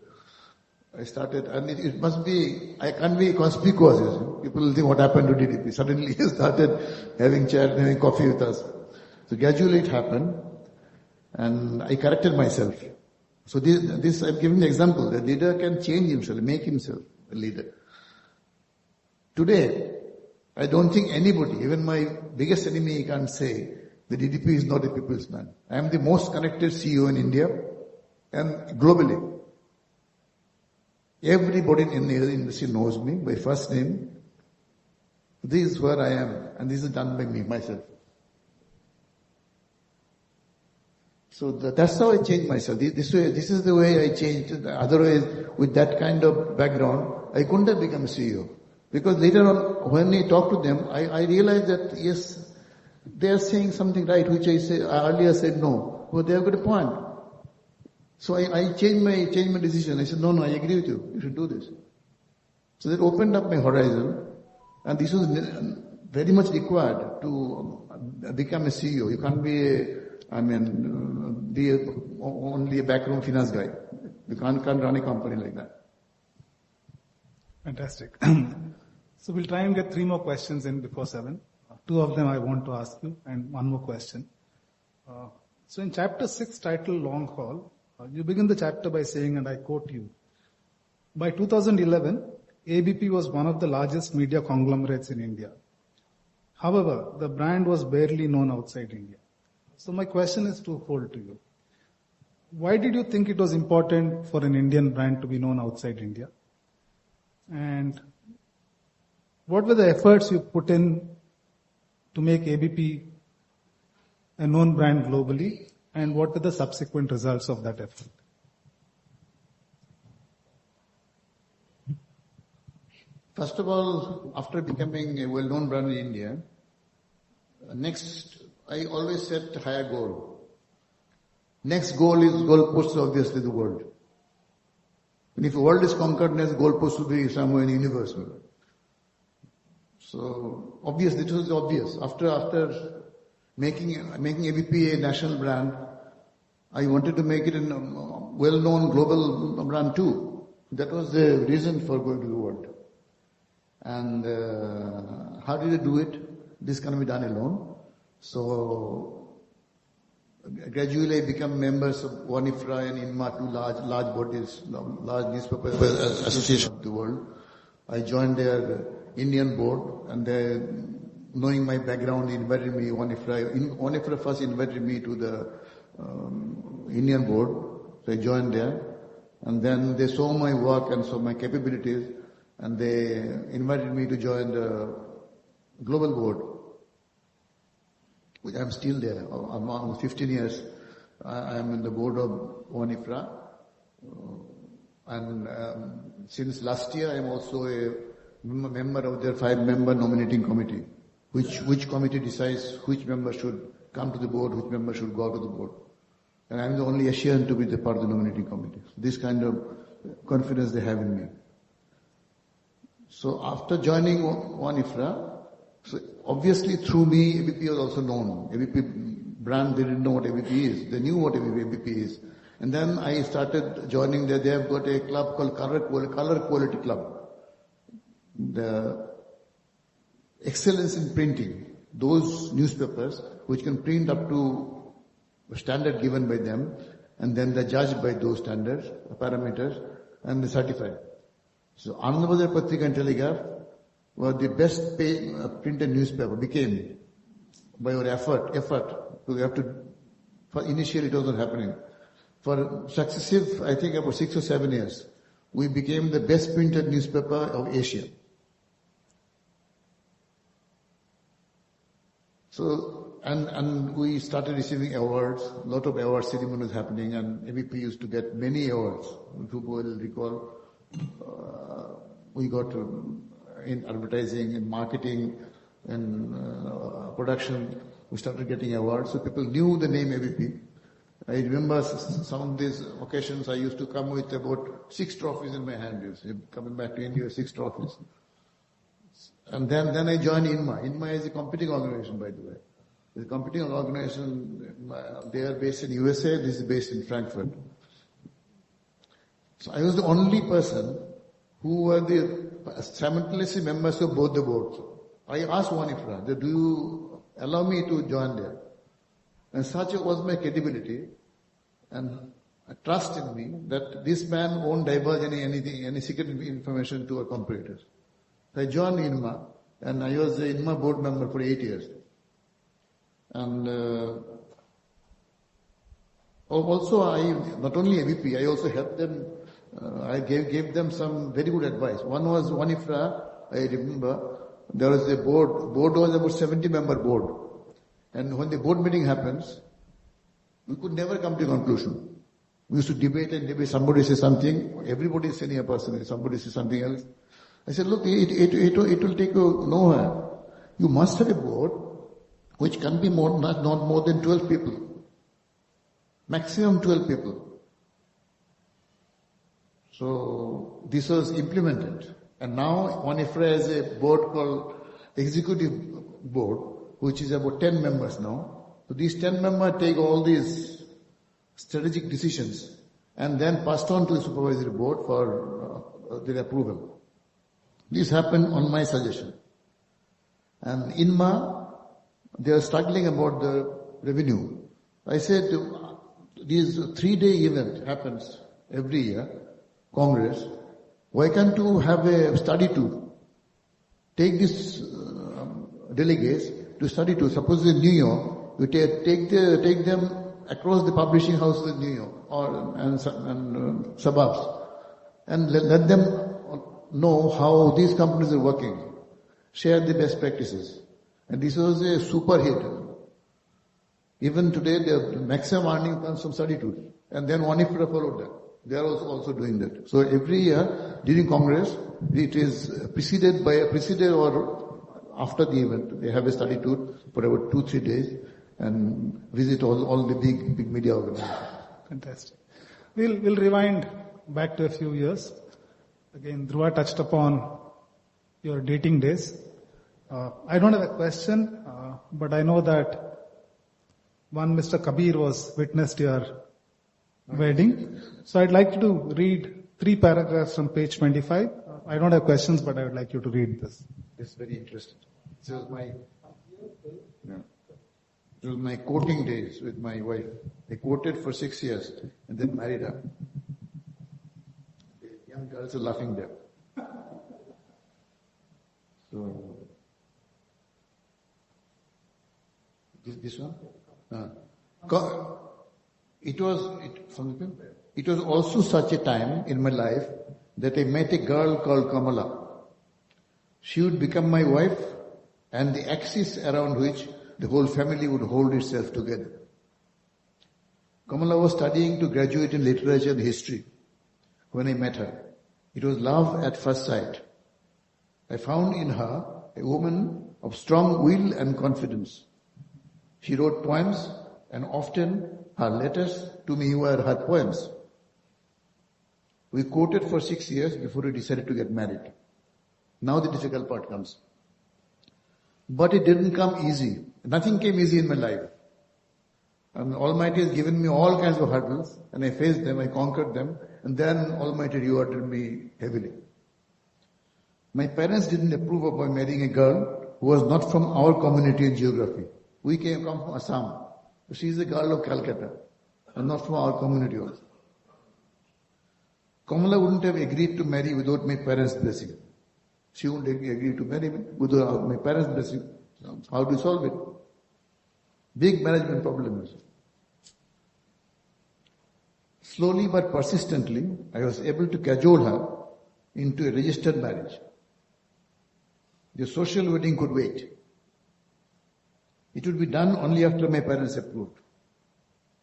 I started, and it must be, I can't be conspicuous. People will think what happened to DDP. Suddenly he started having chat, having coffee with us. So gradually it happened, and I corrected myself. So this I'm giving the example. The leader can change himself, make himself a leader. Today, I don't think anybody, even my biggest enemy, can say the DDP is not a people's man. I am the most connected CEO in India and globally. Everybody in the industry knows me by first name. This is where I am, and this is done by me, myself. So that's how I changed myself. This is the way I changed. Otherwise, with that kind of background, I couldn't have become a CEO. Because later on, when I talked to them, I realized that yes, they are saying something right, which I earlier said no. But they have got a point. So I changed my decision. I said, no, I agree with you. You should do this. So that opened up my horizon, and this was very much required to become a CEO. You can't be only a backroom finance guy. You can't run a company like that. Fantastic. So we'll try and get 3 more questions in before 7. 2 of them I want to ask you, and 1 more question. So in chapter 6, titled Long Haul, you begin the chapter by saying, and I quote you, by 2011, ABP was one of the largest media conglomerates in India. However, the brand was barely known outside India. So my question is twofold to you. Why did you think it was important for an Indian brand to be known outside India? And what were the efforts you put in to make ABP a known brand globally? And what were the subsequent results of that effort? First of all, after becoming a well-known brand in India, I always set a higher goal. Next goalpost is obviously the world. And if the world is conquered, next goalpost will be somewhere in the universe. So obviously, it was obvious. After making ABP a national brand, I wanted to make it a well-known global brand too. That was the reason for going to the world. And how did I do it? This cannot be done alone. So gradually I became members of WANIFRA and INMA, 2 large bodies, large newspaper association of the world. I joined their Indian board, and knowing my background, he invited me, Onifra first invited me to the Indian board, so I joined there. And then they saw my work and saw my capabilities, and they invited me to join the global board. I'm still there. I'm almost 15 years. I am in the board of Onifra. And since last year, I am also a member of their 5-member nominating committee, which committee decides which member should come to the board, which member should go to the board. And I'm the only Asian to be the part of the nominating committee. This kind of confidence they have in me. So after joining Onifra, so obviously through me, ABP was also known. ABP brand, they didn't know what ABP is. They knew what ABP is. And then I started joining there. They have got a club called Color Quality Club. The excellence in printing. Those newspapers which can print up to a standard given by them, and then they're judged by those standards, parameters, and they certify. So Anandabazar Patrika and Telegraph were the best printed newspaper, became by your effort. So you have to, for initially it wasn't happening. For successive, I think about 6 or 7 years, we became the best printed newspaper of Asia. So, and we started receiving awards, a lot of award ceremonies happening, and ABP used to get many awards. If you will recall, we got in advertising, in marketing, in production, we started getting awards. So people knew the name ABP. I remember some of these occasions I used to come with about 6 trophies in my hand. Coming back to India, 6 trophies. And then I joined INMA. INMA is a competing organization, by the way. It's a competing organization. They are based in USA. This is based in Frankfurt. So I was the only person who were the simultaneously members of both the boards. I asked Onifra, do you allow me to join there? And such was my credibility and a trust in me that this man won't divulge any secret information to our competitors. So I joined INMA, and I was the INMA board member for 8 years. And also not only ABP, I also helped them, I gave them some very good advice. One was Onifra, I remember, there was a board was about 70-member board. And when the board meeting happens, we could never come to a conclusion. We used to debate and debate. Somebody says something, everybody is saying a person, somebody says something else. I said, look, it will take you nowhere. You must have a board which can be not more than 12 people. Maximum 12 people. So this was implemented. And now Onifra has a board called Executive Board, which is about 10 members now. So these 10 members take all these strategic decisions and then passed on to the supervisory board for their approval. This happened on my suggestion. And INMA, they are struggling about the revenue. I said, this 3-day event happens every year, Congress. Why can't you have a study tour? Take these delegates to study tour. Suppose in New York, you take them across the publishing houses in New York and suburbs, and let them know how these companies are working. Share the best practices. And this was a super hit. Even today, the maximum earning comes from study tours. And then Onifra followed that. They are also doing that. So every year during Congress, it is preceded or after the event. They have a study tour for about 2-3 days and visit all the big media organizations. Fantastic. We'll rewind back to a few years. Again, Dhruva touched upon your dating days. I don't have a question, but I know that one Mr. Kabir witnessed your wedding. So I'd like you to read 3 paragraphs from page 25. I don't have questions, but I would like you to read this. This is very interesting. It was my courting days with my wife. I courted for 6 years and then married her. The young girls are laughing there. So, This one? It was also such a time in my life that I met a girl called Kamala. She would become my wife and the axis around which the whole family would hold itself together. Kamala was studying to graduate in literature and history when I met her. It was love at first sight. I found in her a woman of strong will and confidence. She wrote poems, and often her letters to me were her poems. We courted for 6 years before we decided to get married. Now the difficult part comes. But it didn't come easy. Nothing came easy in my life. And Almighty has given me all kinds of hurdles, and I faced them, I conquered them, and then Almighty rewarded me heavily. My parents didn't approve of my marrying a girl who was not from our community and geography. We come from Assam. She is a girl of Calcutta, and not from our community also. Kamala wouldn't have agreed to marry without my parents' blessing. She wouldn't agree to marry me without my parents' blessing. How do you solve it? Big management problem. Slowly but persistently, I was able to cajole her into a registered marriage. The social wedding could wait. It would be done only after my parents approved.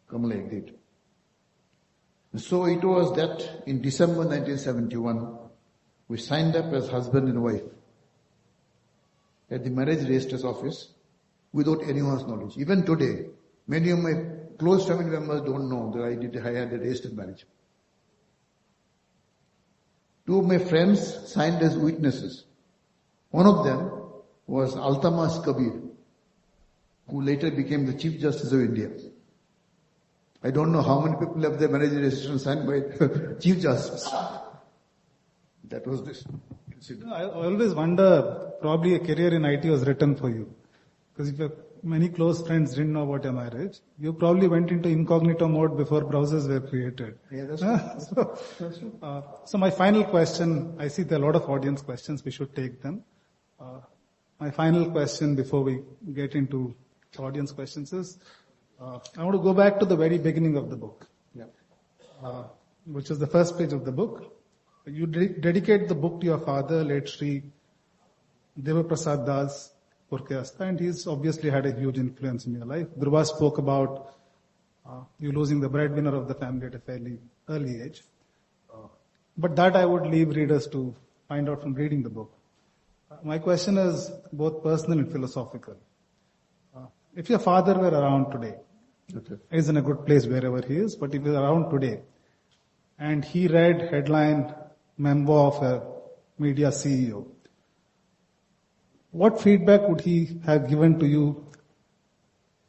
Kamala agreed. And so it was that in December 1971, we signed up as husband and wife at the marriage registrar's office without anyone's knowledge. Even today, many of my close family members don't know that I had a registered marriage. Two of my friends signed as witnesses. One of them was Altamas Kabir, who later became the Chief Justice of India. I don't know how many people have their marriage registration signed by Chief Justice. That was this. I always wonder, probably a career in IT was written for you. Because if your many close friends didn't know about your marriage, you probably went into incognito mode before browsers were created. Yeah, that's right. So my final question, I see there are a lot of audience questions, we should take them. My final question before we get into audience questions is, I want to go back to the very beginning of the book, which is the first page of the book. You dedicate the book to your father, late Sri Deva Prasad Das Purkayastha, and he's obviously had a huge influence in your life. Dhruva spoke about you losing the breadwinner of the family at a fairly early age. But that I would leave readers to find out from reading the book. My question is both personal and philosophical. If your father were around today, he's in a good place wherever he is, but if he's around today, and he read headline Memoir of a media CEO, what feedback would he have given to you,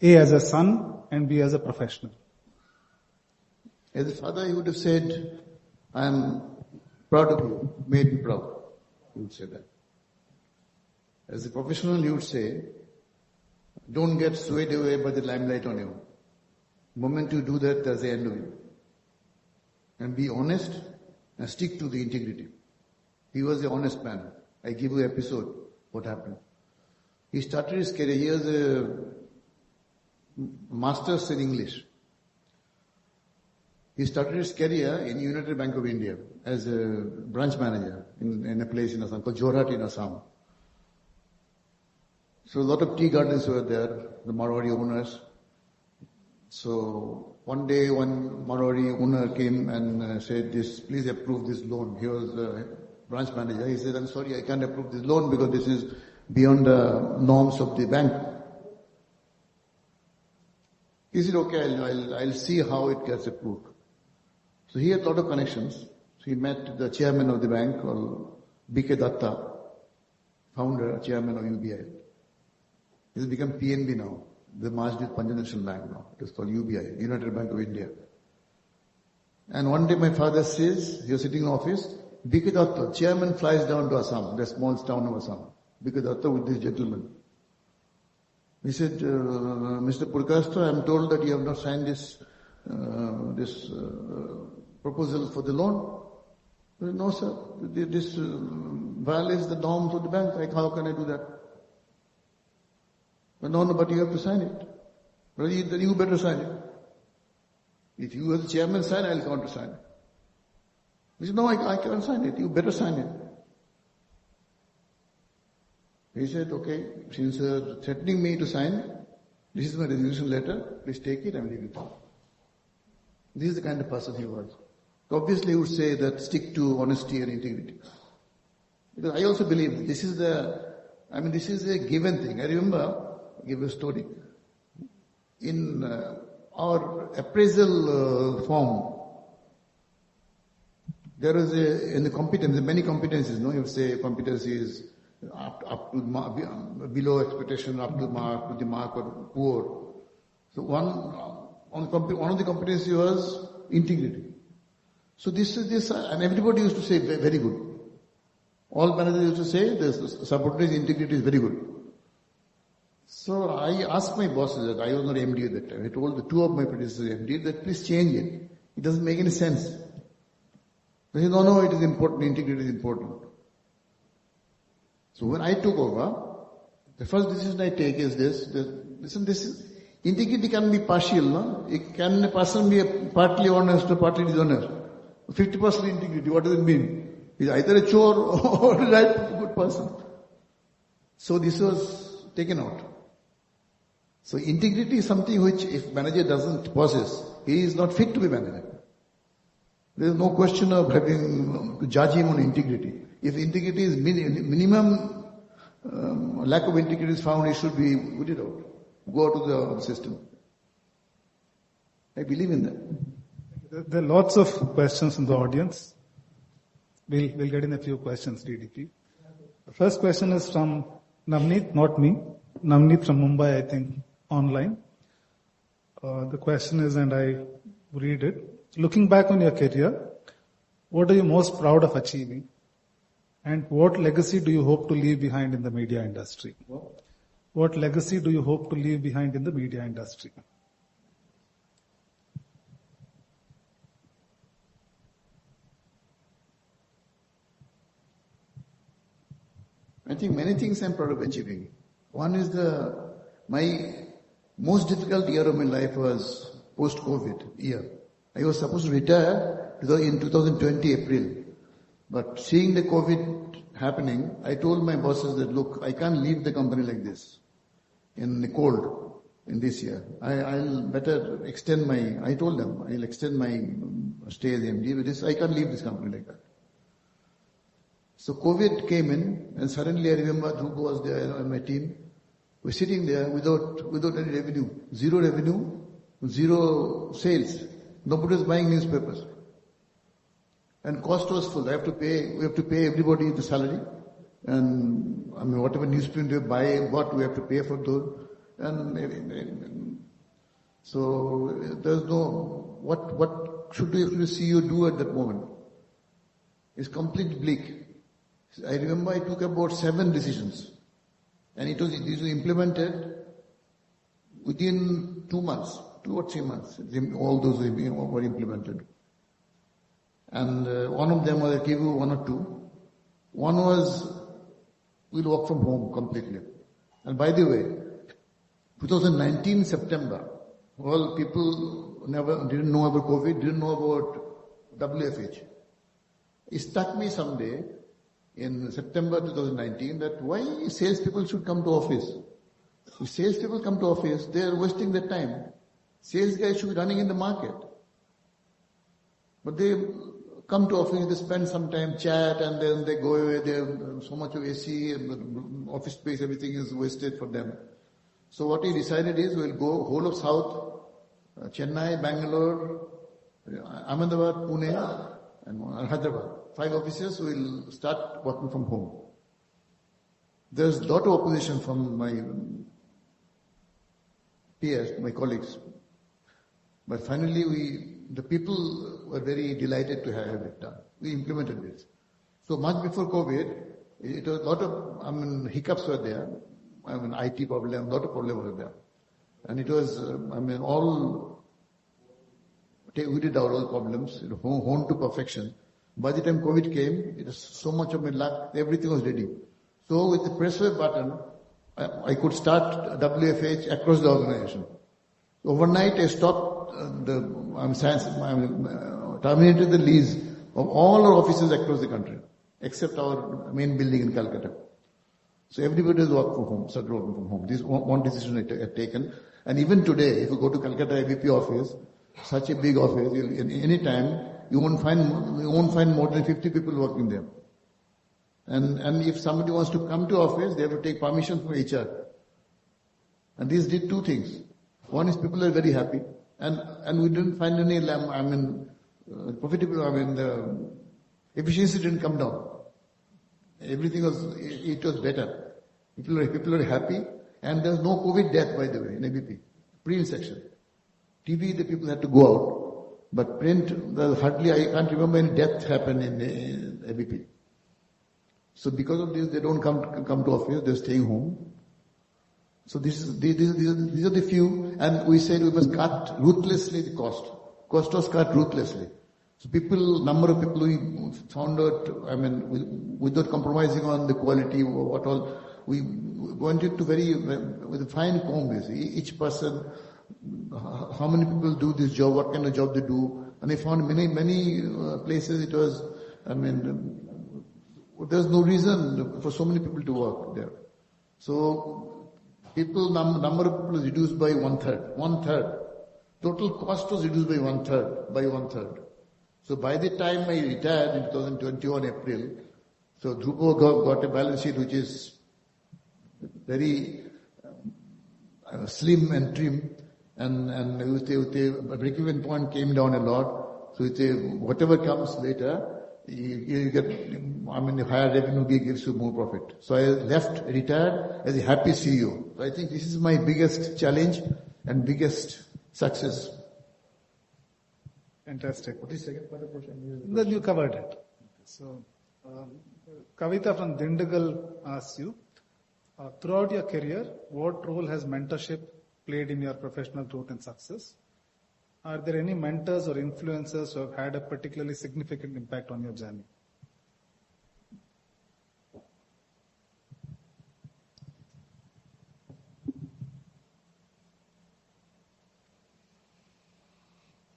A, as a son, and B, as a professional? As a father, he would have said, I am proud of you, made me proud. He would say that. As a professional, he would say, don't get swayed away by the limelight on you. The moment you do that, that's the end of you. And be honest and stick to the integrity. He was an honest man. I give you an episode, what happened. He started his career, he has a master's in English. He started his career in United Bank of India as a branch manager in a place in Assam called Jorhat in Assam. So a lot of tea gardens were there, the Marwari owners. So one day one Marwari owner came and said, please approve this loan. He was a branch manager. He said, I'm sorry, I can't approve this loan because this is beyond the norms of the bank. He said, okay, I'll see how it gets approved. So he had a lot of connections. So he met the chairman of the bank called B.K. Datta, founder, chairman of UBI. He's become PNB now. The merged with Punjab National Bank now. It is called UBI, United Bank of India. And one day my father says, he was sitting in office, B.K. Datta, chairman flies down to Assam, the small town of Assam. B.K. Datta with this gentleman. He said, Mr. Purkayastha, I'm told that you have not signed this proposal for the loan. He said, no, sir. This violates the norms of the bank. How can I do that? No, but you have to sign it. Well, then you better sign it. If you as the chairman sign, I'll countersign it. He said, no, I can't sign it. You better sign it. He said, okay, since you're threatening me to sign, this is my resolution letter. Please take it and leave it. This is the kind of person he was. Obviously, he would say that stick to honesty and integrity. Because I also believe this is a given thing. I remember, I'll give you a story. In our appraisal form, there is in the competence, many competencies, no? You would say competencies up to below expectation, up to the mark, or poor. So one of the competencies was integrity. So this, and everybody used to say very good. All managers used to say the subordinate's integrity is very good. So I asked my bosses that I was not MD at that time. I told the two of my predecessors MD that please change it. It doesn't make any sense. They said, no, it is important. Integrity is important. So when I took over, the first decision I take is this. Integrity can be partial, no? Can a person be partly honest or partly dishonest? 50% integrity, what does it mean? He's either a chore or a right good person. So this was taken out. So integrity is something which if manager doesn't possess, he is not fit to be manager. There is no question of having to judge him on integrity. If integrity is minimum lack of integrity is found, he should be put it out. Go out of the system. I believe in that. There are lots of questions in the audience. We'll get in a few questions, DDP. The first question is from Navneet, not me. Navneet from Mumbai, I think, online. The question is, and I read it. Looking back on your career, what are you most proud of achieving? And what legacy do you hope to leave behind in the media industry? What legacy do you hope to leave behind in the media industry? I think many things I'm proud of achieving. One is my most difficult year of my life was post-COVID year. I was supposed to retire in 2020 April. But seeing the COVID happening, I told my bosses that, look, I can't leave the company like this in the cold in this year. I'll better extend I told them, I'll extend my stay as MD with this. I can't leave this company like that. So COVID came in and suddenly I remember Dhruv was there and my team. We're sitting there without any revenue. Zero sales. Nobody was buying newspapers. And cost was full. We have to pay everybody the salary. And whatever newsprint we buy, we have to pay for those. And so there's no, what should the CEO do at that moment? It's completely bleak. I remember I took about 7 decisions. And these were implemented within 2 months, 2 or 3 months. All those were implemented. And one of them was, I'll give you 1 or 2. One was, we'll work from home completely. And by the way, 2019 September, all people didn't know about COVID, didn't know about WFH. It struck me someday in September 2019 that why salespeople should come to office. If salespeople come to office, they are wasting their time. Sales guys should be running in the market. But they come to office, they spend some time, chat, and then they go away. They have so much of AC, office space, everything is wasted for them. So what he decided is we'll go whole of South, Chennai, Bangalore, Ahmedabad, Pune, and Hyderabad. 5 offices will start working from home. There's a lot of opposition from my peers, my colleagues. But finally the people were very delighted to have it done. We implemented this. So much before COVID, it was a lot of, hiccups were there. IT problem, a lot of problems were there. And it was, we did out all the problems, honed to perfection. By the time COVID came, it was so much of my luck, everything was ready. So with the press of a button, I could start WFH across the organization. Overnight, I stopped terminated the lease of all our offices across the country, except our main building in Calcutta. So everybody is working from home, started working from home. This is one decision I had taken. And even today, if you go to Calcutta IBP office, such a big office, any time, you won't find more than 50 people working there. And if somebody wants to come to office, they have to take permission from HR. And these did two things. One is people are very happy, and we didn't find any, profitable, the efficiency didn't come down. Everything was better. People are happy, and there's no COVID death, by the way, in ABP. Pre-inspection. TV, the people had to go out, but print, there's hardly, I can't remember any death happened in ABP. So because of this, they don't come to office, they're staying home. So these are the few, and we said we must cut ruthlessly the cost. Cost was cut ruthlessly. So number of people we found out, without compromising on the quality or what all, we wanted to with a fine comb, each person, how many people do this job, what kind of job they do, and I found many places it was, there's no reason for so many people to work there. So, number of people was reduced by one third. Total cost was reduced by one third. So by the time I retired in 2021 April, so Drupo got a balance sheet which is very slim and trim, and with the break-even point came down a lot. So whatever comes later, you get, higher revenue gives you more profit. So I retired as a happy CEO. So I think this is my biggest challenge and biggest success. Fantastic. What is the second part of the question? Then you covered it. So, Kavita from Dindigal asks you, throughout your career, what role has mentorship played in your professional growth and success? Are there any mentors or influencers who have had a particularly significant impact on your journey?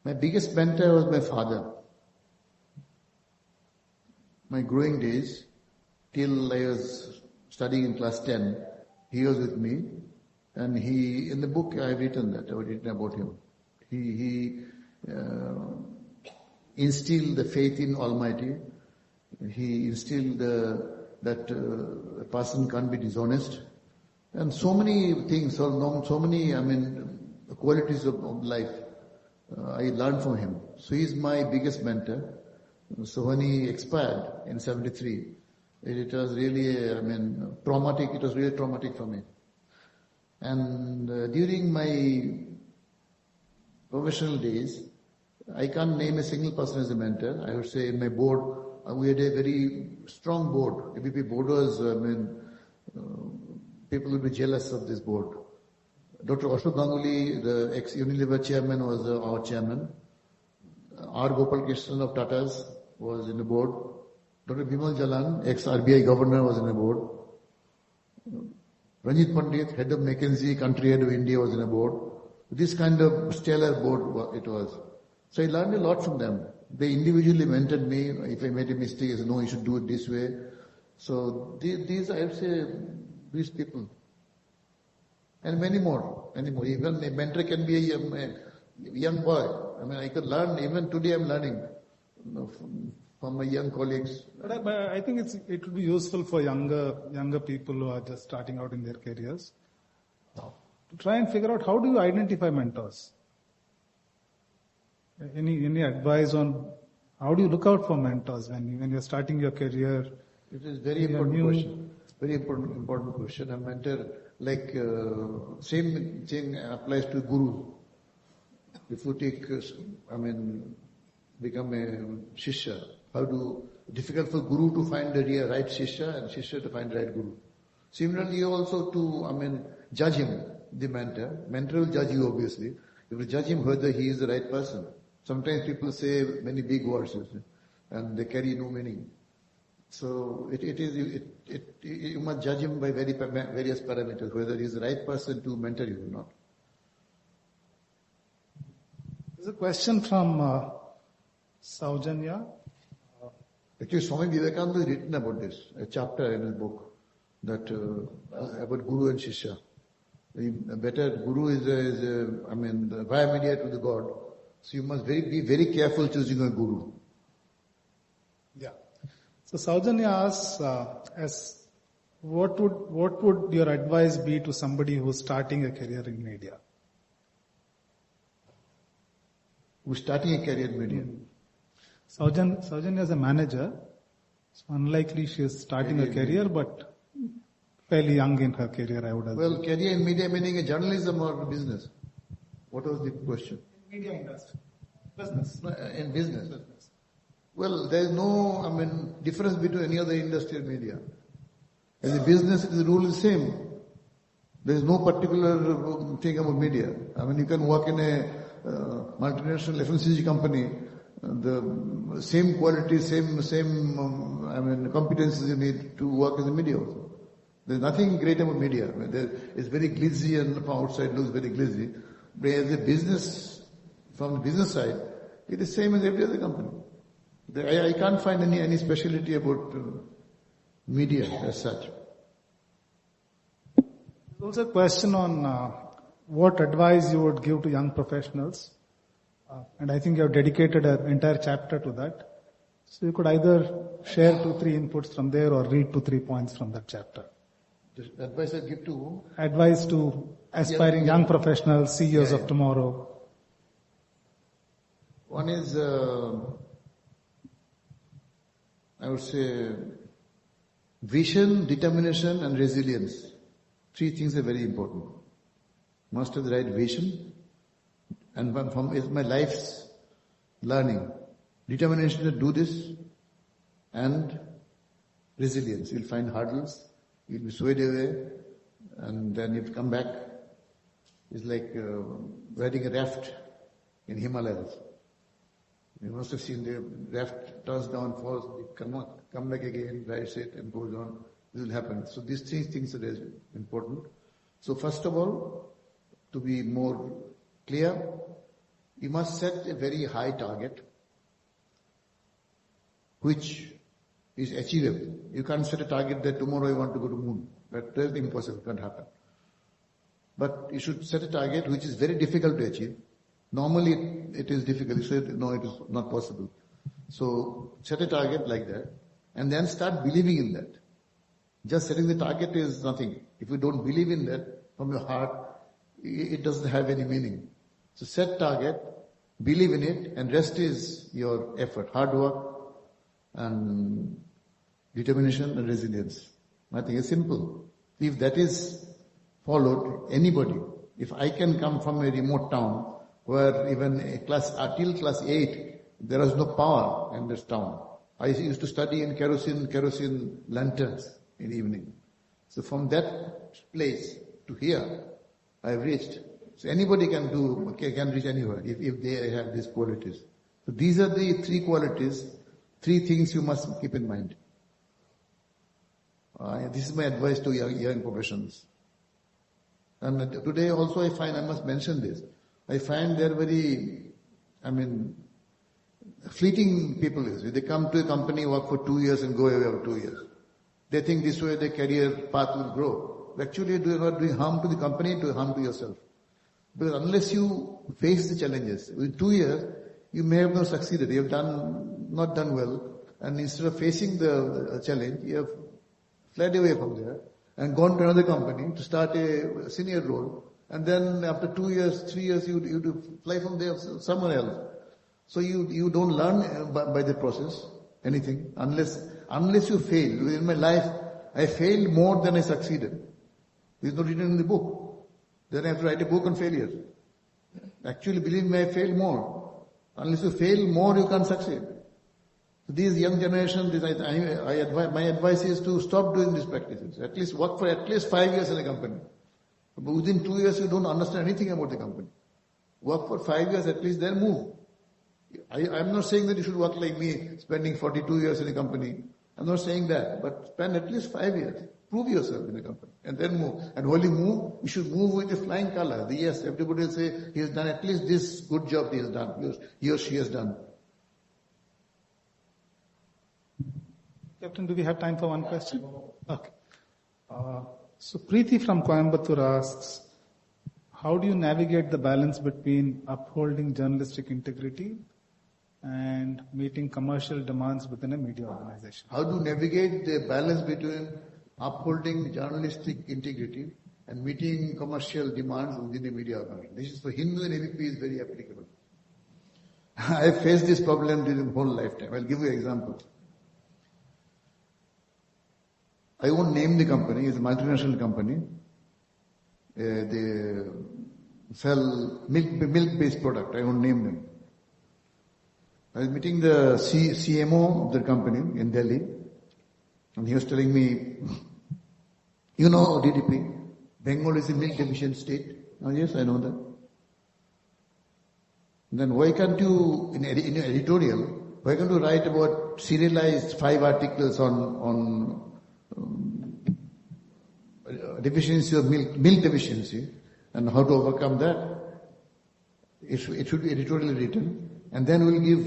My biggest mentor was my father. My growing days, till I was studying in class 10, he was with me, and in the book I've written about him. He instilled the faith in Almighty. He instilled that a person can't be dishonest, and so many things, so many qualities of life. I learned from him. So he's my biggest mentor. So when he expired in 73, it was really, traumatic. It was really traumatic for me. And during my professional days, I can't name a single person as a mentor. I would say in my board, we had a very strong board. ABP board was, people will be jealous of this board. Dr. Ashok Ganguly, the ex-Unilever chairman, was our chairman. R. Gopal Krishnan of Tata's was in the board. Dr. Bimal Jalan, ex-RBI governor, was in the board. Ranjit Pandit, head of McKinsey, country head of India, was in a board. This kind of stellar board it was. So I learned a lot from them. They individually mentored me. If I made a mistake, I said, no, you should do it this way. So these I would say, these people. And many more. Even a mentor can be a young boy. I could learn, even today I'm learning from my young colleagues. But I think it would be useful for younger people who are just starting out in their careers to try and figure out how do you identify mentors? Any advice on how do you look out for mentors when you're starting your career? It is very important question. Very important question. A mentor, same thing applies to guru. If you take, become a shishya, difficult for guru to find the right shishya and shishya to find the right guru. Similarly, also to, judge him, the mentor. Mentor will judge you, obviously. You will judge him whether he is the right person. Sometimes people say many big words, and they carry no meaning. So you must judge him by various parameters, whether he is the right person to mentor you or not. question from Saujanya. Actually, Swami Vivekananda has written about this, a chapter in his book, that about Guru and Shishya. The better Guru is the via media to the God. So you must be very careful choosing a Guru. Yeah. So Saujanya asks, what would your advice be to somebody who's starting a career in media? Who's starting a career in media? Saujanya is a manager. So unlikely she is starting a career, but fairly young in her career, I would assume. Well, career in media meaning a journalism or business? What was the question? Media industry. Business. In business. Well, there is no, difference between any other industry and media. As a business, the rule is same. There is no particular thing about media. You can work in a multinational FMCG company, the same quality, same competencies you need to work in the media also. There's nothing great about media. It's very glitzy and from outside looks very glitzy. But as a business, from the business side, it is same as every other company. I can't find any speciality about media as such. There's also a question on what advice you would give to young professionals. And I think you have dedicated an entire chapter to that. So you could either share 2-3 inputs from there or read 2-3 points from that chapter. The advice I give to whom? Advice to aspiring young professionals, CEOs of tomorrow. One is, I would say, vision, determination and resilience. 3 things are very important. Must have the right vision, and from is my life's learning. Determination to do this, and resilience. You'll find hurdles, you'll be swayed away, and then you have to come back. It's like riding a raft in Himalayas. You must have seen the raft turns down, falls, come back again, rides it and goes on. This will happen. So these 3 things are very important. So first of all, to be more clear, you must set a very high target which is achievable. You can't set a target that tomorrow you want to go to moon. That is impossible, can't happen. But you should set a target which is very difficult to achieve. Normally it is difficult. You say, no, it is not possible. So set a target like that and then start believing in that. Just setting the target is nothing. If you don't believe in that from your heart, it doesn't have any meaning. So set target, believe in it, and rest is your effort, hard work and determination and resilience. I think it's simple. If that is followed, anybody, if I can come from a remote town where even till class 8, there was no power in this town. I used to study in kerosene lanterns in the evening. So from that place to here, I've reached. So anybody can reach anywhere if they have these qualities. So these are the 3 qualities, 3 things you must keep in mind. This is my advice to young professionals. And today also I must mention this. I find they're very, fleeting people. They come to a company, work for 2 years and go away after 2 years. They think this way their career path will grow. Actually, you're not doing harm to the company, to harm to yourself. Because unless you face the challenges, in 2 years, you may have not succeeded. You have not done well. And instead of facing the challenge, you have fled away from there and gone to another company to start a senior role. And then after 2 years, 3 years, you do fly from there somewhere else. So you don't learn by the process anything unless you fail. In my life, I failed more than I succeeded. It's not written in the book. Then I have to write a book on failure. Actually, believe me, I failed more. Unless you fail more, you can't succeed. So these young generation, my advice is to stop doing these practices. At least work for at least 5 years in a company. But within 2 years, you don't understand anything about the company. Work for 5 years at least, then move. I'm not saying that you should work like me, spending 42 years in a company. I'm not saying that, but spend at least 5 years. Prove yourself in the company and then move. And while you move, you should move with a flying color. Yes, everybody will say he has done at least this good job he has done. He or she has done. Captain, do we have time for one question? Okay. So Preeti from Coimbatore asks, how do you navigate the balance between upholding journalistic integrity and meeting commercial demands within a media organization? How to navigate the balance between upholding journalistic integrity and meeting commercial demands within the media organization. This is for Hindu and ABP is very applicable. I have faced this problem during my whole lifetime. I'll give you an example. I won't name the company, it's a multinational company. They sell milk-based product. I won't name them. I was meeting the CMO of the company in Delhi, and he was telling me, you know DDP, Bengal is a milk deficient state. Oh yes, I know that. Then why can't you, in your editorial, why can't you write about serialized 5 articles on deficiency of milk deficiency and how to overcome that? It should be editorially written, and then we'll give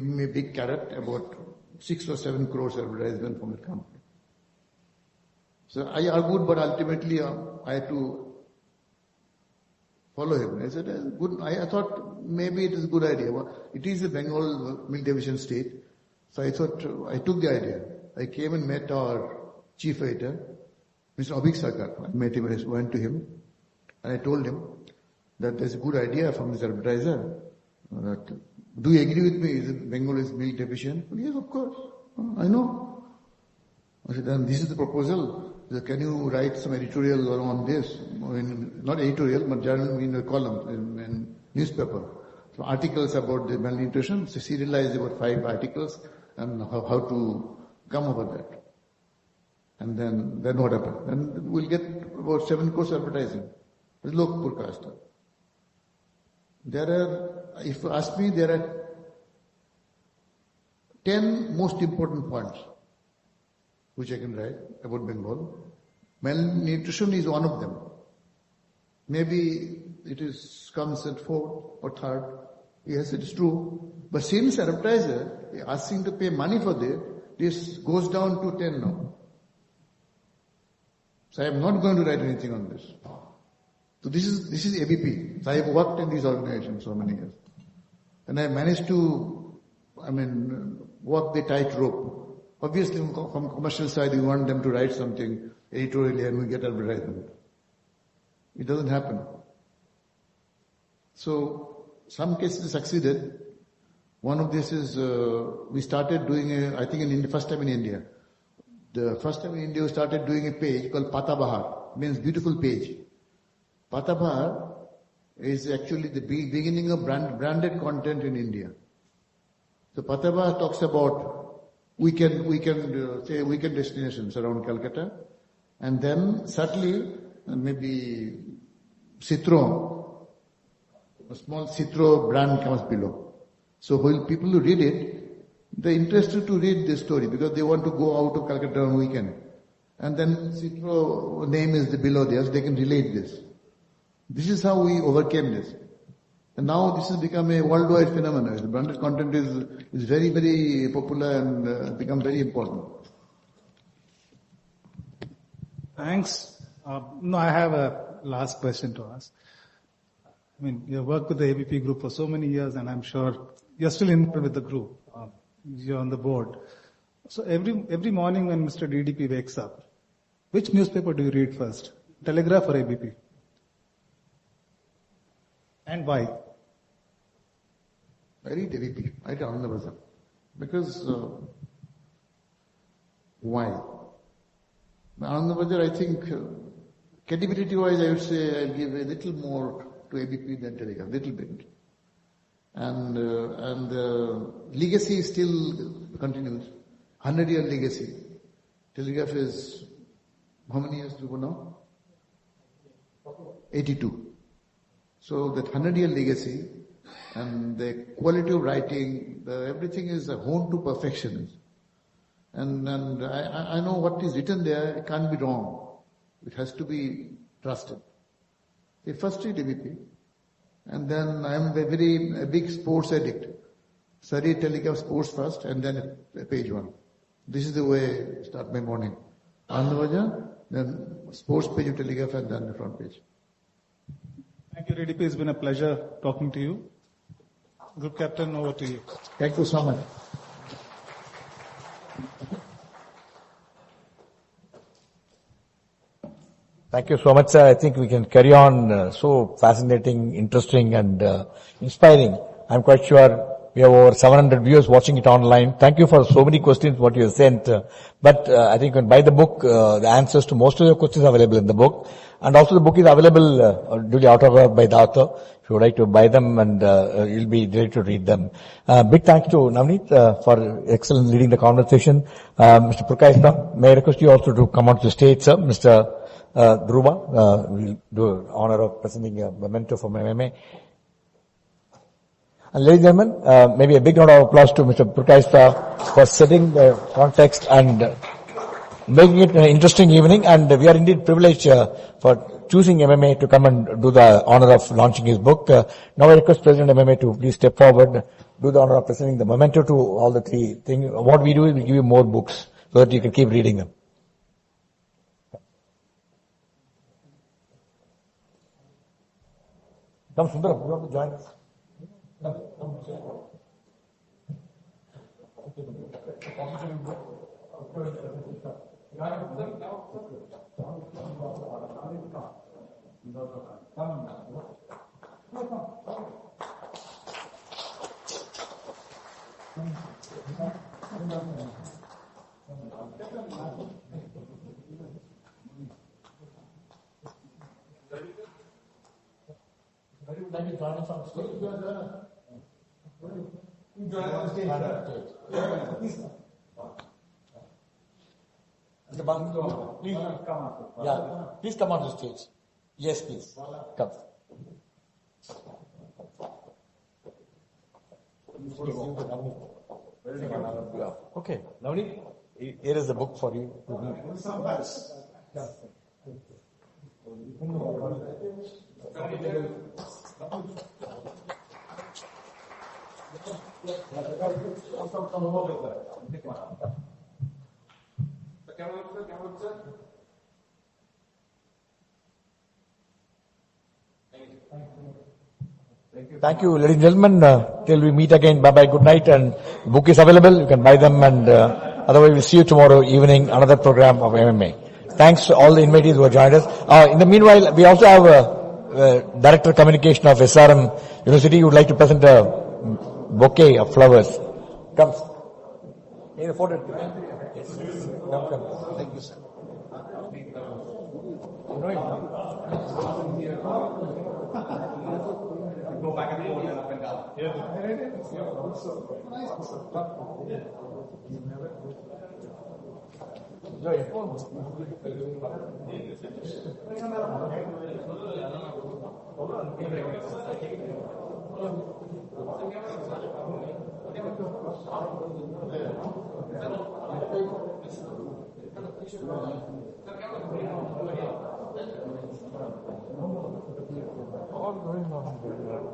me a big carrot about 6 or 7 crores advertisement from the company. So I argued, but ultimately I had to follow him. I said, good. I thought maybe it is a good idea. It is a Bengal milk deficient state. So I thought, I took the idea. I came and met our chief editor, Mr. Abhik Sarkar. I met him, I went to him, and I told him that there's a good idea from this advertiser. That, do you agree with me? Is it Bengal is milk deficient? Yes, of course. I know. I said, then this is the proposal. Can you write some editorial on this? Not editorial, but journal in a column in newspaper. So articles about the malnutrition, so serialized about 5 articles and how to come over that. And then what happened? Then we'll get about 7 crores advertising. Look, Purkasta. If you ask me, there are 10 most important points which I can write about Bengal. Malnutrition is one of them. Maybe comes at 4th or 3rd. Yes, it is true. But since advertiser asking to pay money for this goes down to 10 now. So I am not going to write anything on this. So this is ABP. So I have worked in these organizations so many years. And I managed to, walk the tightrope. Obviously from commercial side, you want them to write something editorially and we get advertisement. It doesn't happen. So some cases succeeded. One of this is, we started doing first time in India. The first time in India we started doing a page called Pata Bahar, means beautiful page. Pata Bahar is actually the beginning of branded content in India. So Pata Bahar talks about weekend destinations around Calcutta, and then subtly maybe Citro, a small Citro brand comes below. So while people who read it, they're interested to read this story because they want to go out to Calcutta on weekend. And then Citro name is below there, so they can relate this. This is how we overcame this. And now this has become a worldwide phenomenon. The branded content is very, very popular and become very important. Thanks. I have a last question to ask. You worked with the ABP group for so many years, and I'm sure you're still involved with the group. You're on the board. So every morning when Mr. DDP wakes up, which newspaper do you read first? Telegraph or ABP? And why? I read ABP. I read Ananda Bazar. Because, why? Ananda Bazar, I think, credibility-wise, I would say I'll give a little more to ABP than Telegraph, little bit. And legacy still continues. 100-year legacy. Telegraph is, how many years do you know now? 82. So that 100-year legacy and the quality of writing, everything is honed to perfection. And I know what is written there, it can't be wrong. It has to be trusted. Okay, first read ABP. And then I am a big sports addict. Study Telegraph sports first and then page one. This is the way I start my morning. Anandavaja, then sports page of Telegraph and then the front page. Thank you, RDP. It's been a pleasure talking to you. Group Captain, over to you. Thank you so much. Thank you so much, sir. I think we can carry on. So fascinating, interesting, and inspiring. I'm quite sure we have over 700 viewers watching it online. Thank you for so many questions what you have sent. But I think when buy the book, the answers to most of your questions are available in the book. And also the book is available duly autographed by the author. If you would like to buy them, and you'll be delighted to read them. Big thanks to Navneet for excellent leading the conversation. Mr. Prakash, may I request you also to come onto the stage, sir. Mr. Dhruva will do honor of presenting a memento from MMA. And ladies and gentlemen, maybe a big round of applause to Mr. Prakash for setting the context and making it an interesting evening. And we are indeed privileged for choosing MMA to come and do the honor of launching his book. Now I request President MMA to please step forward, do the honor of presenting the memento to all the three things. What we do is we give you more books so that you can keep reading them. Come, Sundaram, you want to join us? Please come on the stage. Yes, please. Come. Okay, Navneet, here is the book for you to read. Thank you, ladies and gentlemen. Till we meet again, bye-bye, good night. And the book is available. You can buy them. And otherwise, we'll see you tomorrow evening, another program of MMA. Thanks to all the invitees who have joined us. In the meanwhile, we also have Director of Communication of SRM University who would like to present a bouquet of flowers. Come. Need a photo? Yes. Come. Thank you, sir. You know it. Go back and forth and up and down.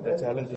The challenge